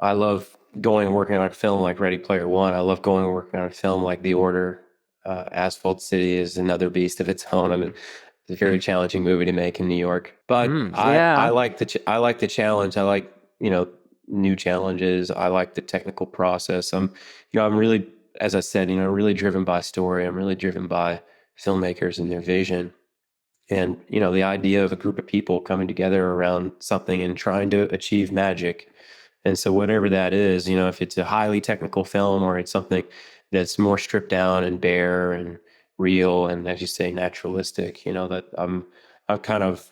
I love going and working on a film like Ready Player One. I love going and working on a film like The Order. Asphalt City is another beast of its own. I mean, it's a very challenging movie to make in New York, but I like I like the challenge. I like, new challenges. I like the technical process. I'm really, as I said, really driven by story. I'm really driven by filmmakers and their vision. And, the idea of a group of people coming together around something and trying to achieve magic. And so whatever that is, if it's a highly technical film or it's something that's more stripped down and bare and real and, as you say, naturalistic, that I'm kind of,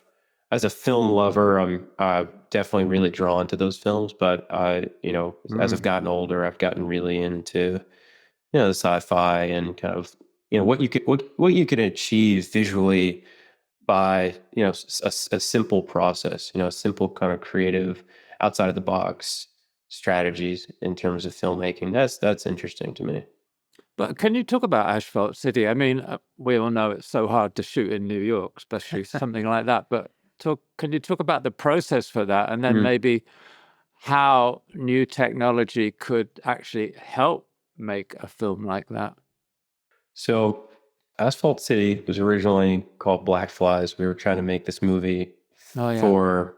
as a film lover, I'm definitely really drawn to those films. But as I've gotten older, I've gotten really into, the sci-fi and kind of, what you could achieve visually by a simple process, a simple kind of creative outside of the box strategies in terms of filmmaking. That's interesting to me. But can you talk about Asphalt City? I mean, we all know it's so hard to shoot in New York, especially something like that. But can you talk about the process for that, and then maybe how new technology could actually help make a film like that? So Asphalt City was originally called Black Flies. We were trying to make this movie for,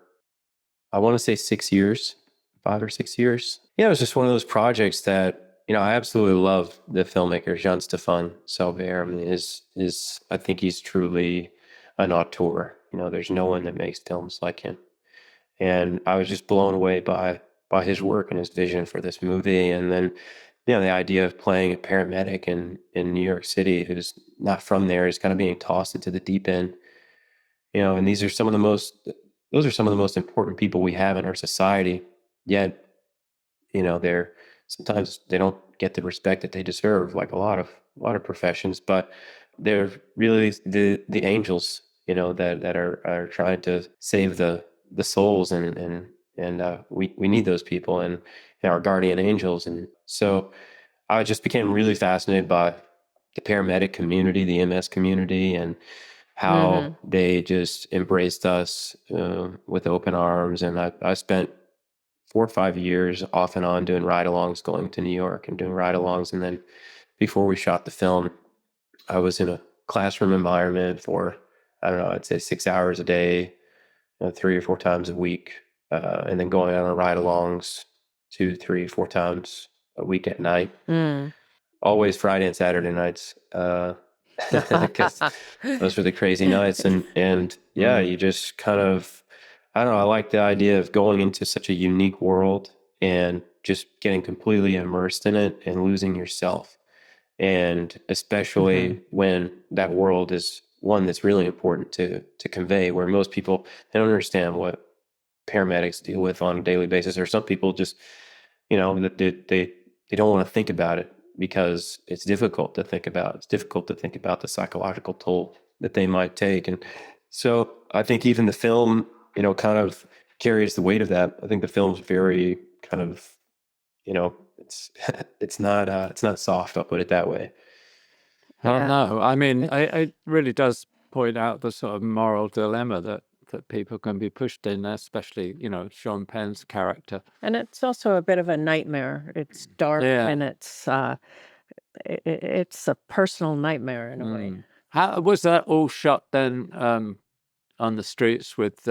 I want to say 6 years, 5 or 6 years. Yeah, it was just one of those projects that, I absolutely love the filmmaker, Jean-Stéphane Salvert. I mean, I think he's truly an auteur. There's no one that makes films like him. And I was just blown away by his work and his vision for this movie. And then, the idea of playing a paramedic in New York City who's not from there is kind of being tossed into the deep end. And those are some of the most important people we have in our society. Yet, sometimes they don't get the respect that they deserve, like a lot of professions. But they're really the angels, that are trying to save the souls, and we need those people and our guardian angels. And so I just became really fascinated by the paramedic community, the MS community, and how they just embraced us with open arms. And I spent 4 or 5 years off and on doing ride-alongs, going to New York and doing ride-alongs. And then before we shot the film, I was in a classroom environment for, I don't know, I'd say 6 hours a day, 3 or 4 times a week, and then going on ride-alongs 2, 3, 4 times a week at night. Always Friday and Saturday nights, because those were the crazy nights. And yeah, you just kind of, I don't know, I like the idea of going into such a unique world and just getting completely immersed in it and losing yourself. And especially when that world is one that's really important to convey, where most people, they don't understand what paramedics deal with on a daily basis, or some people just, that they don't want to think about it because it's difficult to think about. It's difficult to think about the psychological toll that they might take. And so I think even the film, kind of carries the weight of that. I think the film's very kind of, it's not soft, I'll put it that way. I don't know. I mean, it really does point out the sort of moral dilemma that people can be pushed in, especially, Sean Penn's character. And it's also a bit of a nightmare. It's dark and it's a personal nightmare in a way. How was that all shot then on the streets with,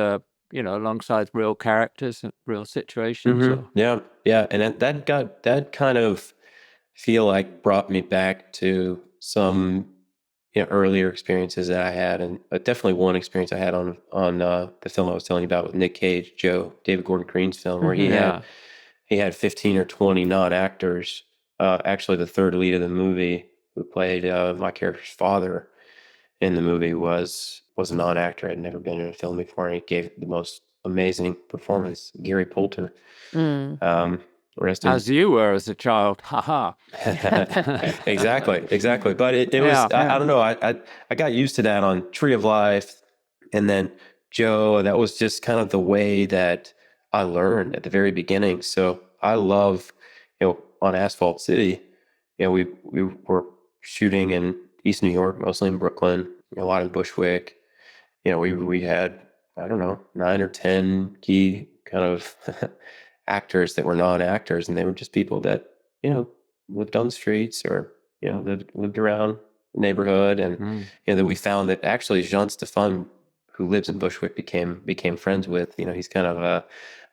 alongside real characters and real situations? Mm-hmm. Yeah. And that kind of feel like brought me back to some earlier experiences that I had, and definitely one experience I had on the film I was telling you about with Nick Cage, David Gordon Green's film, where he had 15 or 20 non-actors. Actually, the third lead of the movie, who played my character's father in the movie, was a non-actor. Had never been in a film before, and he gave the most amazing performance. Gary Poulter. As you were as a child, haha. Exactly. But it was, I don't know, I got used to that on Tree of Life, and then Joe. That was just kind of the way that I learned at the very beginning. So I love, on Asphalt City, we were shooting in East New York, mostly in Brooklyn, a lot in Bushwick. We had, I don't know, 9 or 10 key kind of actors that were non-actors, and they were just people that lived on the streets, or lived around the neighborhood, and that we found that actually Jean Stefan, who lives in Bushwick, became friends with. He's kind of a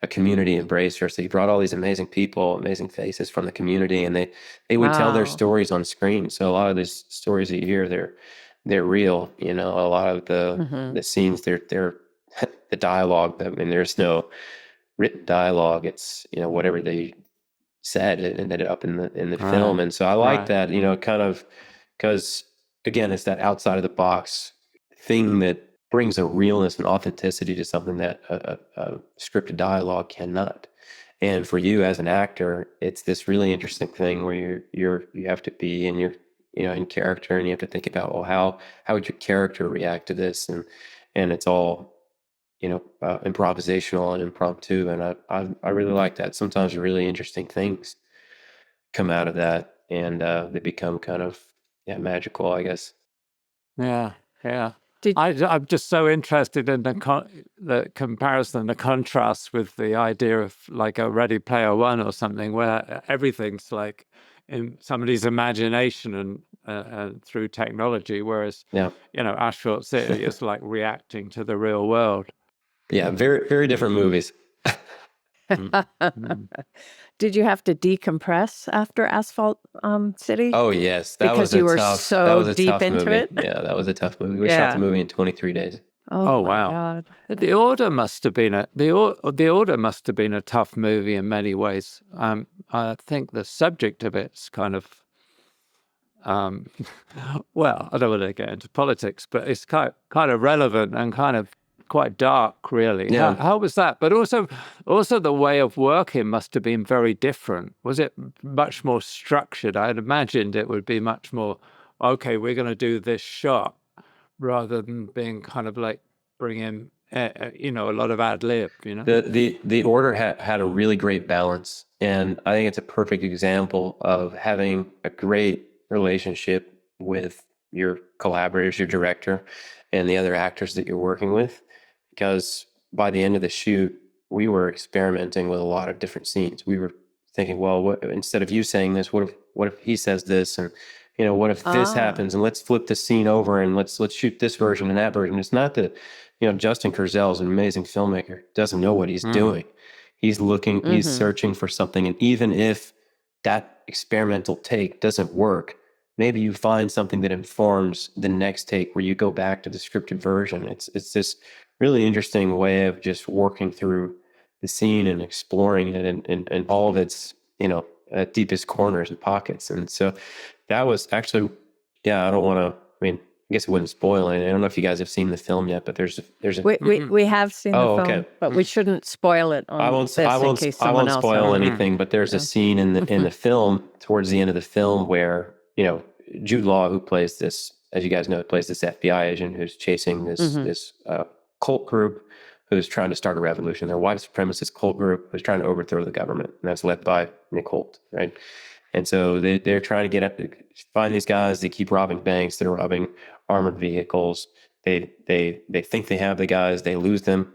community embracer, so he brought all these amazing people, amazing faces from the community, and they would tell their stories on screen. So a lot of these stories that you hear, they're real. A lot of the scenes, they're the dialogue. I mean, there's no written dialogue. It's whatever they said, it ended up in the film. And so I like that, kind of, because again, it's that outside of the box thing that brings a realness and authenticity to something that a scripted dialogue cannot. And for you as an actor, it's this really interesting thing where you have to be in your in character, and you have to think about, well, how would your character react to this, and it's all improvisational and impromptu, and I really like that. Sometimes really interesting things come out of that, and they become kind of magical, I guess. Yeah. I'm just so interested in the comparison, the contrast with the idea of like a Ready Player One or something, where everything's like in somebody's imagination and through technology, whereas Asphalt City is like reacting to the real world. Yeah, very, very different movies. Did you have to decompress after Asphalt City? Oh yes, because you were so deep into it. Yeah, that was a tough movie. We shot the movie in 23 days. Oh my wow! God. The Order must have been a tough movie in many ways. I think the subject of it's kind of, well, I don't want to get into politics, but it's kind of relevant and kind of quite dark, really. Yeah. How was that? But also the way of working must have been very different. Was it much more structured? I'd imagined it would be much more, okay, we're going to do this shot, rather than being kind of like bring in, a lot of ad lib. The Order had a really great balance, and I think it's a perfect example of having a great relationship with your collaborators, your director, and the other actors that you're working with. Because by the end of the shoot, we were experimenting with a lot of different scenes. We were thinking, well, instead of you saying this, what if he says this, and what if this happens, and let's flip the scene over, and let's shoot this version and that version. It's not that Justin Kurzel is an amazing filmmaker, doesn't know what he's doing. He's looking, he's searching for something, and even if that experimental take doesn't work, maybe you find something that informs the next take where you go back to the scripted version. It's this really interesting way of just working through the scene and exploring it and all of its, deepest corners and pockets. And so that was actually, I don't want to, I guess it wouldn't spoil it. I don't know if you guys have seen the film yet, but there's a we have seen the film, okay. But we shouldn't spoil it on in case someone else spoil hasn't. anything, but there's a scene in the film, towards the end of the film, where Jude Law, who plays this, as you guys know, plays this FBI agent who's chasing this cult group who's trying to start a revolution. Their white supremacist cult group who's trying to overthrow the government, and that's led by Nick Holt, right? And so they're trying to get up to find these guys. They keep robbing banks. They're robbing armored vehicles. They think they have the guys. They lose them,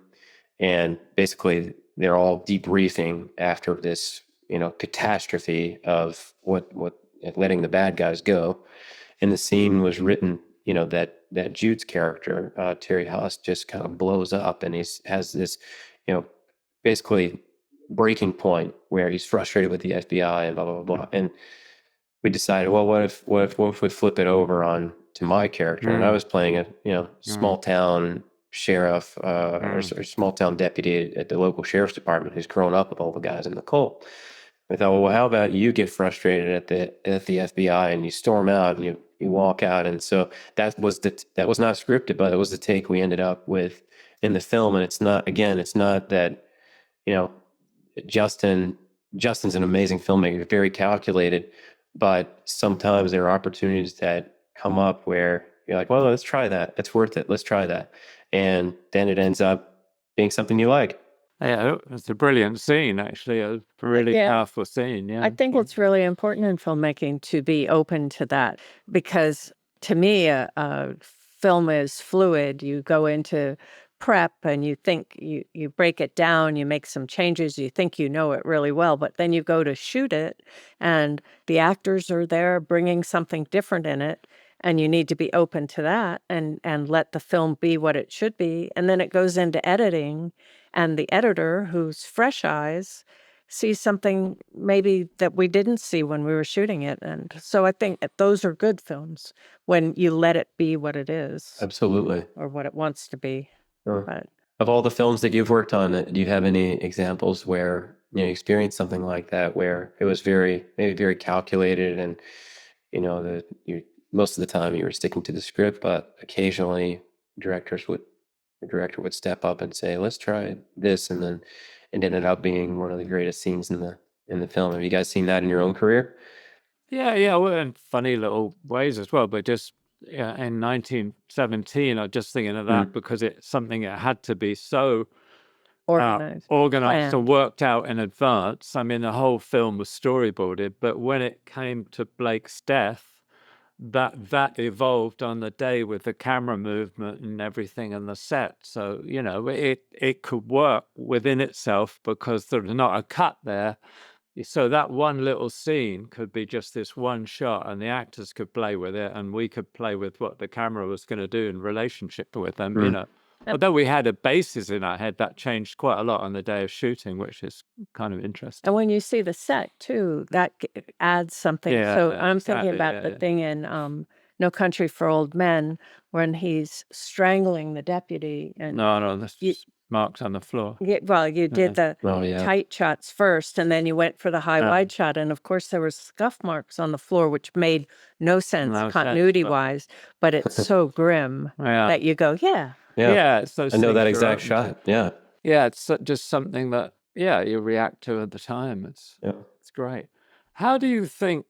and basically they're all debriefing after this catastrophe of what at letting the bad guys go. And the scene was written, that Jude's character, Terry Haas, just kind of blows up, and has this, basically breaking point where he's frustrated with the FBI and blah, blah, blah. And we decided, well, what if we flip it over on to my character? And I was playing a, small town sheriff, or small town deputy at the local sheriff's department who's grown up with all the guys in the cult. I thought, well, how about you get frustrated at the FBI and you storm out and you walk out? And so that was not scripted, but it was the take we ended up with in the film. And it's not that, Justin's an amazing filmmaker, very calculated, but sometimes there are opportunities that come up where you're like, well, let's try that. It's worth it. Let's try that. And then it ends up being something you like. Yeah, it's a brilliant scene, actually. A really powerful scene. Yeah, I think it's really important in filmmaking to be open to that, because to me, a film is fluid. You go into prep and you think you break it down, you make some changes, you think you know it really well, but then you go to shoot it and the actors are there bringing something different in it, and you need to be open to that and let the film be what it should be. And then it goes into editing, and the editor, who's fresh eyes, sees something maybe that we didn't see when we were shooting it. And so I think those are good films, when you let it be what it is. Absolutely. Or what it wants to be. Sure. But of all the films that you've worked on, do you have any examples where you experienced something like that, where it was very calculated, and most of the time you were sticking to the script, but occasionally the director would step up and say, let's try this, and then it ended up being one of the greatest scenes in the film. Have you guys seen that in your own career? Yeah, well, in funny little ways as well. But just in 1917, I'm just thinking of that because it's something that had to be so organized and worked out in advance. I mean, the whole film was storyboarded, but when it came to Blake's death, that evolved on the day with the camera movement and everything and the set. So, it could work within itself because there's not a cut there. So that one little scene could be just this one shot, and the actors could play with it, and we could play with what the camera was going to do in relationship with them, Although we had a basis in our head, that changed quite a lot on the day of shooting, which is kind of interesting. And when you see the set too, that adds something. Yeah, so I'm thinking exactly, about the thing in No Country for Old Men, when he's strangling the deputy. And No, that's just marks on the floor. you did the tight shots first, and then you went for the high wide shot. And of course, there were scuff marks on the floor, which made no sense continuity-wise, but it's so grim that you go, it's those I know that things exact shot. Yeah. Yeah, it's just something that you react to at the time. It's great. How do you think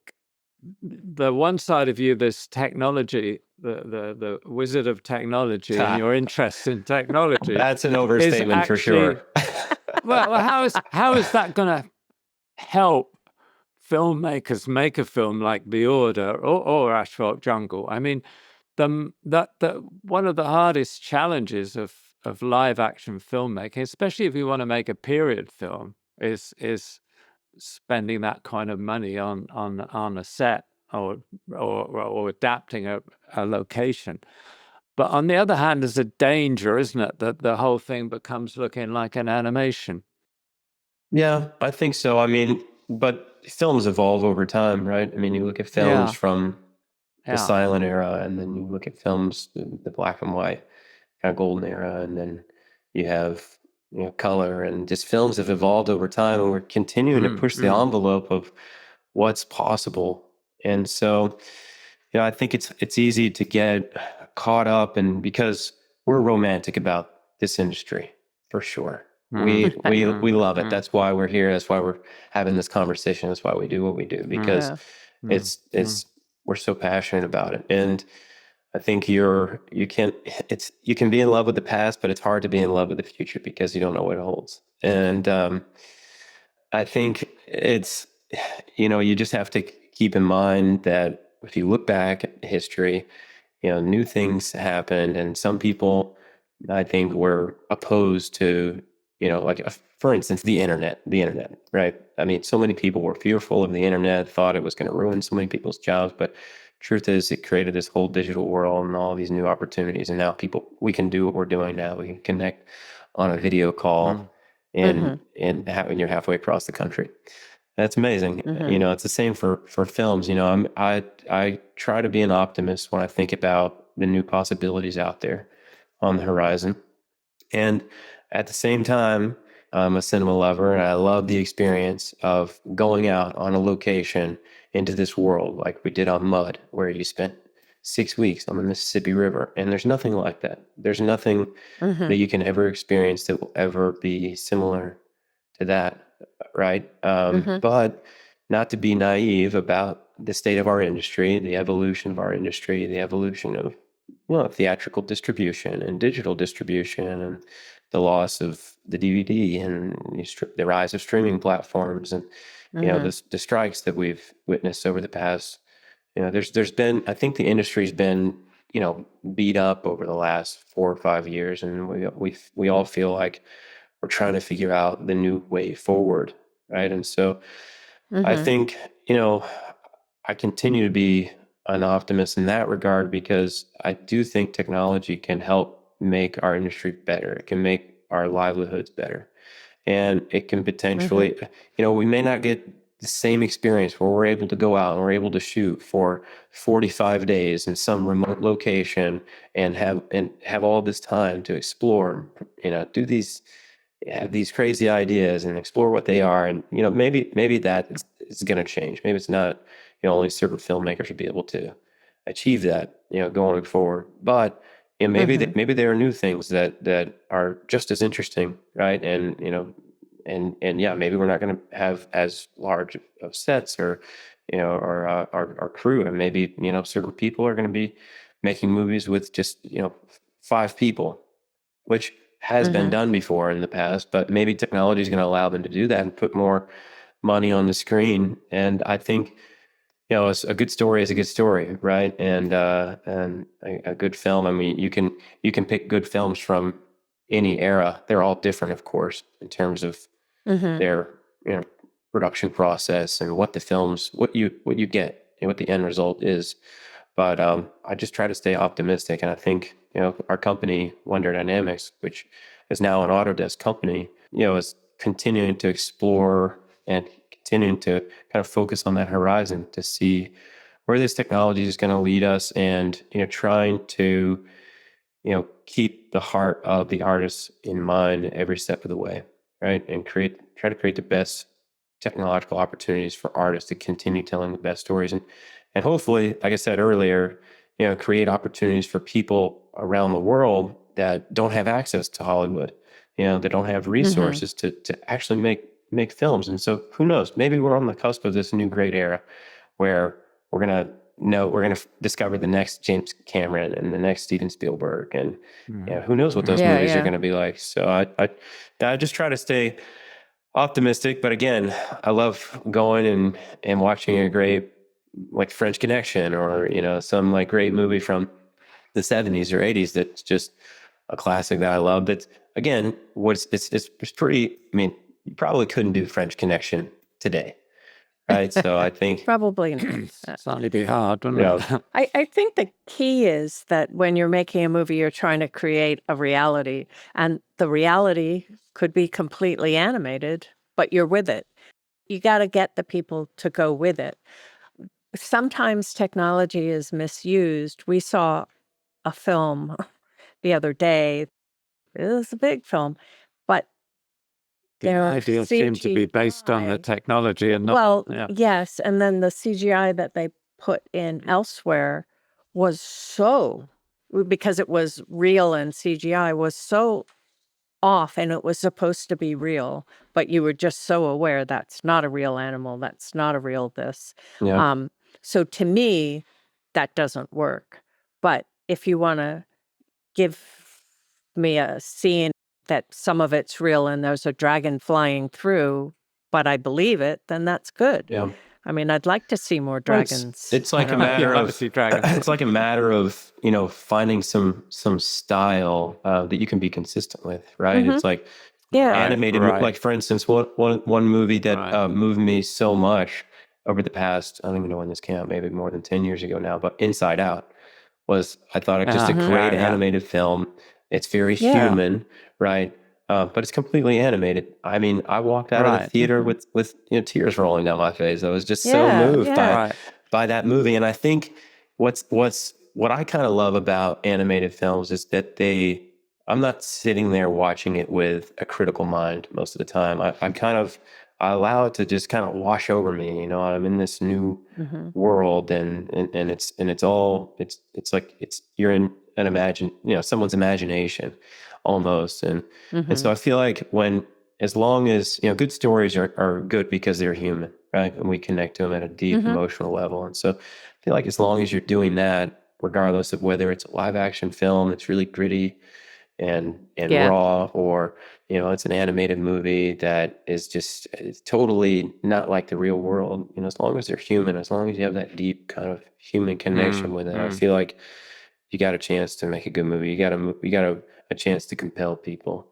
the one side of you, this technology, the wizard of technology, and your interest in technology? That's an overstatement for sure. well, how is that going to help filmmakers make a film like The Order or Asphalt Jungle? I mean, that one of the hardest challenges of live action filmmaking, especially if you want to make a period film, is spending that kind of money on a set or adapting a location. But on the other hand, there's a danger, isn't it, that the whole thing becomes looking like an animation? Yeah, I think so. I mean, but films evolve over time, right? I mean, you look at films from the silent era, and then you look at films, the black and white kind of golden era, and then you have color, and just films have evolved over time, and we're continuing to push the envelope of what's possible. And so, I think it's easy to get caught up, and because we're romantic about this industry, for sure. We love it. That's why we're here. That's why we're having this conversation. That's why we do what we do, because we're so passionate about it. And I think you can be in love with the past, but it's hard to be in love with the future because you don't know what it holds. And I think it's, you just have to keep in mind that if you look back at history, new things happened, and some people, I think, were opposed to, for instance, the internet, right? I mean, so many people were fearful of the internet, thought it was going to ruin so many people's jobs, but truth is it created this whole digital world and all these new opportunities. And now we can do what we're doing now. We can connect on a video call and you're halfway across the country. That's amazing. It's the same for films. I try to be an optimist when I think about the new possibilities out there on the horizon. And at the same time, I'm a cinema lover and I love the experience of going out on a location into this world like we did on Mud, where you spent 6 weeks on the Mississippi River. And there's nothing like that. There's nothing that you can ever experience that will ever be similar to that, right? But not to be naive about the state of our industry, the evolution of our industry, the evolution of theatrical distribution and digital distribution, and the loss of the DVD and the rise of streaming platforms, and the strikes that we've witnessed over the past. There's been, I think the industry's been beat up over the last 4 or 5 years, and we all feel like we're trying to figure out the new way forward, right? And so I think I continue to be an optimist in that regard, because I do think technology can help make our industry better. It can make our livelihoods better. And it can potentially, we may not get the same experience where we're able to go out and we're able to shoot for 45 days in some remote location and have all this time to explore, have these crazy ideas and explore what they are. And, maybe that is going to change. Maybe it's not, only certain filmmakers should be able to achieve that, going forward. But maybe maybe there are new things that are just as interesting, right? And maybe we're not going to have as large of sets or our crew, and maybe certain people are going to be making movies with just 5 people, which has been done before in the past. But maybe technology is going to allow them to do that and put more money on the screen. And I think a good story is a good story, right? And a good film. I mean, you can pick good films from any era. They're all different, of course, in terms of their production process and what you get and what the end result is. But I just try to stay optimistic, and I think our company, Wonder Dynamics, which is now an Autodesk company, is continuing to explore and continuing to kind of focus on that horizon to see where this technology is going to lead us, and trying to keep the heart of the artist in mind every step of the way, right? And try to create the best technological opportunities for artists to continue telling the best stories, and hopefully, like I said earlier, create opportunities for people around the world that don't have access to Hollywood, that don't have resources to actually make films. And so who knows, maybe we're on the cusp of this new great era where we're going to discover the next James Cameron and the next Steven Spielberg, and who knows what those movies are going to be like. So I just try to stay optimistic, but again, I love going and watching a great like French Connection, or some like great movie from the 70s or 80s that's just a classic that I love. That's again, it's pretty. I mean, you probably couldn't do French Connection today, right? So I think Probably not. Certainly be hard, wouldn't it? I think the key is that when you're making a movie, you're trying to create a reality, and the reality could be completely animated, but you're with it. You got to get the people to go with it. Sometimes technology is misused. We saw a film the other day. It was a big film, but The there idea seemed to be based on the CGI. technology and not. Well, yes, and then the CGI that they put in elsewhere was because it was real and CGI was so off, and it was supposed to be real, but you were just so aware that's not a real animal, that's not a real this. yeah. So to me, that doesn't work. But if you want to give me a scene that some of it's real and there's a dragon flying through, but I believe it, then that's good. Yeah. I mean, I'd like to see more Well, dragons. it's like a You'd matter love to of see dragons. it's like a matter of finding some style that you can be consistent with, right? It's like Yeah. animated, like for instance, one movie that moved me so much over the past, I don't even know when this came out, maybe more than 10 years ago now, but Inside Out was, I thought, just a great animated film. It's very human, right? But it's completely animated. I mean, I walked out of the theater with tears rolling down my face. I was just so moved by that movie. And I think what I kind of love about animated films is that I'm not sitting there watching it with a critical mind most of the time. I allow it to just kind of wash over me. I'm in this new world, and it's all you're in someone's imagination almost. And so I feel like as long as, good stories are good because they're human, right? And we connect to them at a deep emotional level. And so I feel like as long as you're doing that, regardless of whether it's a live action film that's really gritty and raw, or it's an animated movie that is just, it's totally not like the real world, as long as they're human, as long as you have that deep kind of human connection with it, I feel like you got a chance to make a good movie. You got a chance to compel people.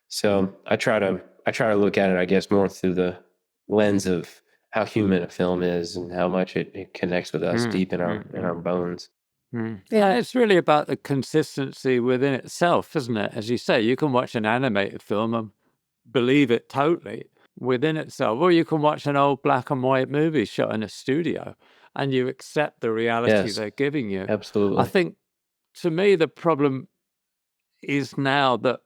So I try to look at it, I guess, more through the lens of how human a film is and how much it connects with us deep in our bones. Yeah, it's really about the consistency within itself, isn't it? As you say, you can watch an animated film and believe it totally within itself, or you can watch an old black and white movie shot in a studio and you accept the reality they're giving you. Absolutely. I think, to me, the problem is now that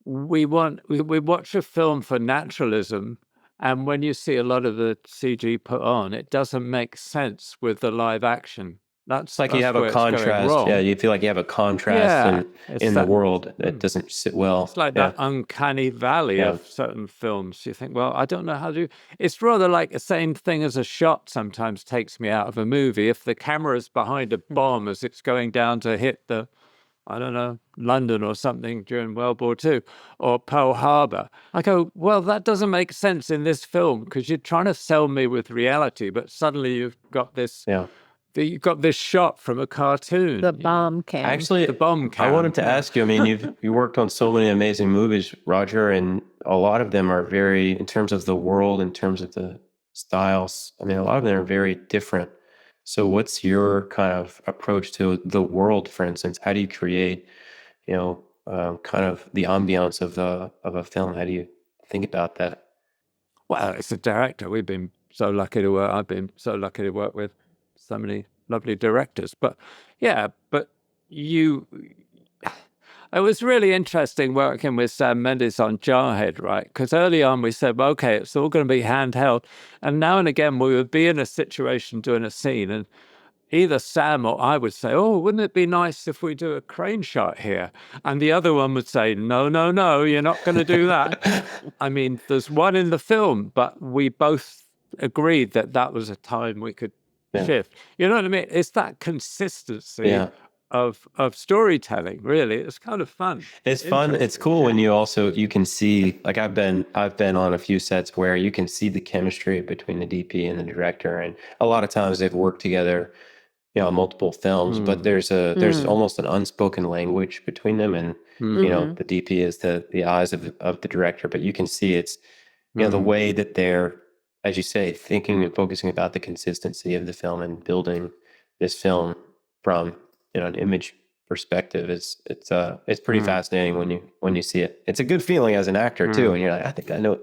we watch a film for naturalism, and when you see a lot of the CG put on, it doesn't make sense with the live action. It's like you have a contrast. Yeah, you feel like you have a contrast in the world that doesn't sit well. It's like that uncanny valley of certain films. You think, well, I don't know how to do. It's rather like the same thing as a shot sometimes takes me out of a movie. If the camera's behind a bomb as it's going down to hit the, I don't know, London or something during World War II, or Pearl Harbor, I go, well, that doesn't make sense in this film because you're trying to sell me with reality, but suddenly you've got this. You've got this shot from a cartoon. The bomb cam. Actually, the bomb cam. I wanted to ask you, I mean, you worked on so many amazing movies, Roger, and a lot of them are very, in terms of the world, in terms of the styles, I mean, a lot of them are very different. So what's your kind of approach to the world, for instance? How do you create, kind of the ambiance of a film? How do you think about that? Well, it's a director. I've been so lucky to work with so many lovely directors. But it was really interesting working with Sam Mendes on Jarhead, right? Because early on we said, well, okay, it's all going to be handheld. And now and again we would be in a situation doing a scene, and either Sam or I would say, oh, wouldn't it be nice if we do a crane shot here? And the other one would say, no, you're not going to do that. I mean, there's one in the film, but we both agreed that was a time we could shift. You know what I mean? It's that consistency of storytelling, really. It's kind of fun. It's fun. It's cool when you can see, like I've been on a few sets where you can see the chemistry between the DP and the director, and a lot of times they've worked together, on multiple films, but there's almost an unspoken language between them, and the DP is the eyes of the director, but you can see it's the way that they're, as you say, thinking and focusing about the consistency of the film and building this film from an image perspective it's pretty fascinating when you see it. It's a good feeling as an actor too, and you're like,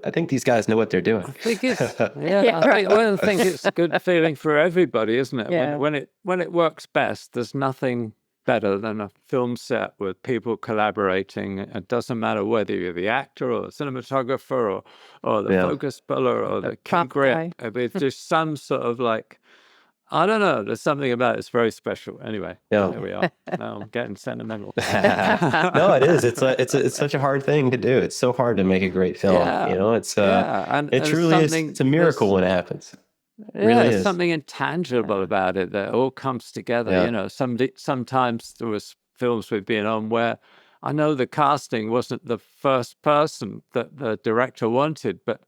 I think these guys know what they're doing. I think it's I think it's a good feeling for everybody, isn't it? Yeah. When it works best, there's nothing better than a film set with people collaborating. It doesn't matter whether you're the actor or the cinematographer or the focus puller or the key grip. It's just some sort of like, I don't know, there's something about it. It's very special. Anyway, there we are. Now I'm getting sentimental. No, it is. It's such a hard thing to do. It's so hard to make a great film. It truly is. It's a miracle when it happens. There's something intangible about it that all comes together. Sometimes there was films we've been on where I know the casting wasn't the first person that the director wanted, but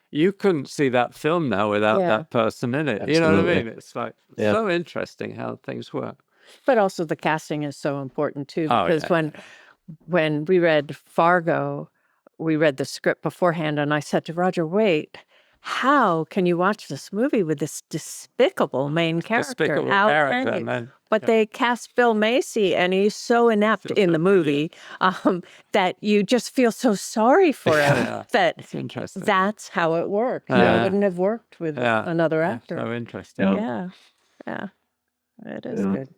you couldn't see that film now without that person in it. Absolutely. You know what I mean? It's like so interesting how things work. But also the casting is so important too, because when we read Fargo, we read the script beforehand, and I said to Roger, wait, how can you watch this movie with this despicable main character? Despicable How character, can you? man. But they cast Bill Macy, and he's so inept in the movie that you just feel so sorry for him. Yeah. That It's interesting. that's how it worked. Yeah. It wouldn't have worked with another actor. So interesting. Yeah. It is good.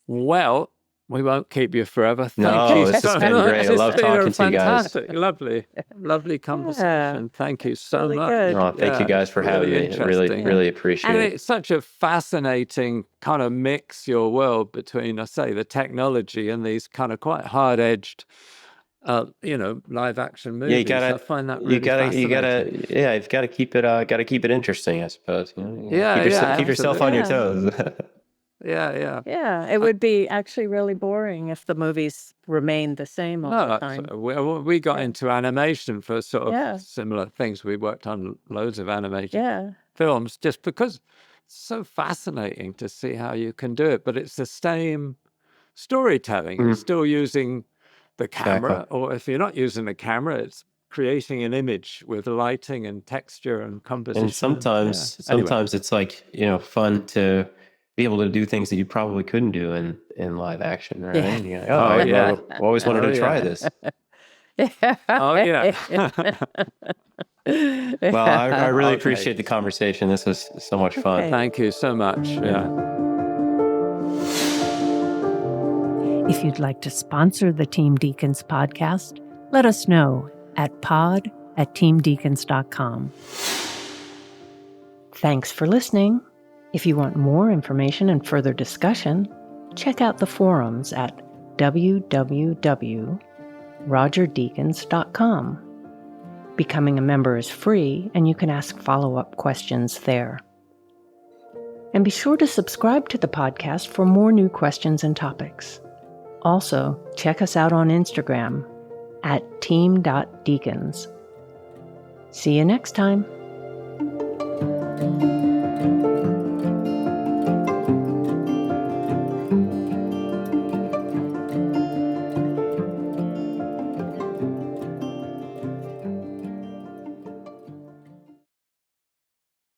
Well, we won't keep you forever. No, Thank you this has so been much. great. I It's love been a talking to you guys. fantastic, lovely conversation. Thank you so Really much. good. Oh, thank you guys for having me. Really, interesting. really appreciate And it. it's such a fascinating kind of mix, your world, between, I say, the technology and these kind of quite hard-edged, live action movies. Yeah, you gotta. I find that really fascinating. You've got to keep it interesting, I suppose. Yeah, keep yourself on your toes. Yeah. Yeah, it would be actually really boring if the movies remained the same all the time. We got into animation for sort of Yeah. similar things. We worked on loads of animated films just because it's so fascinating to see how you can do it. But it's the same storytelling. You're still using the camera, or if you're not using the camera, it's creating an image with lighting and texture and composition. And sometimes it's like, fun to be able to do things that you probably couldn't do in live action, right? Yeah. You're like, I always wanted to try this. Oh, yeah. Well, I really appreciate the conversation. This was so much fun. Okay. Thank you so much. Yeah. If you'd like to sponsor the Team Deakins podcast, let us know at pod@teamdeakins.com. Thanks for listening. If you want more information and further discussion, check out the forums at www.rogerdeakins.com. Becoming a member is free, and you can ask follow-up questions there. And be sure to subscribe to the podcast for more new questions and topics. Also, check us out on Instagram at team.deakins. See you next time.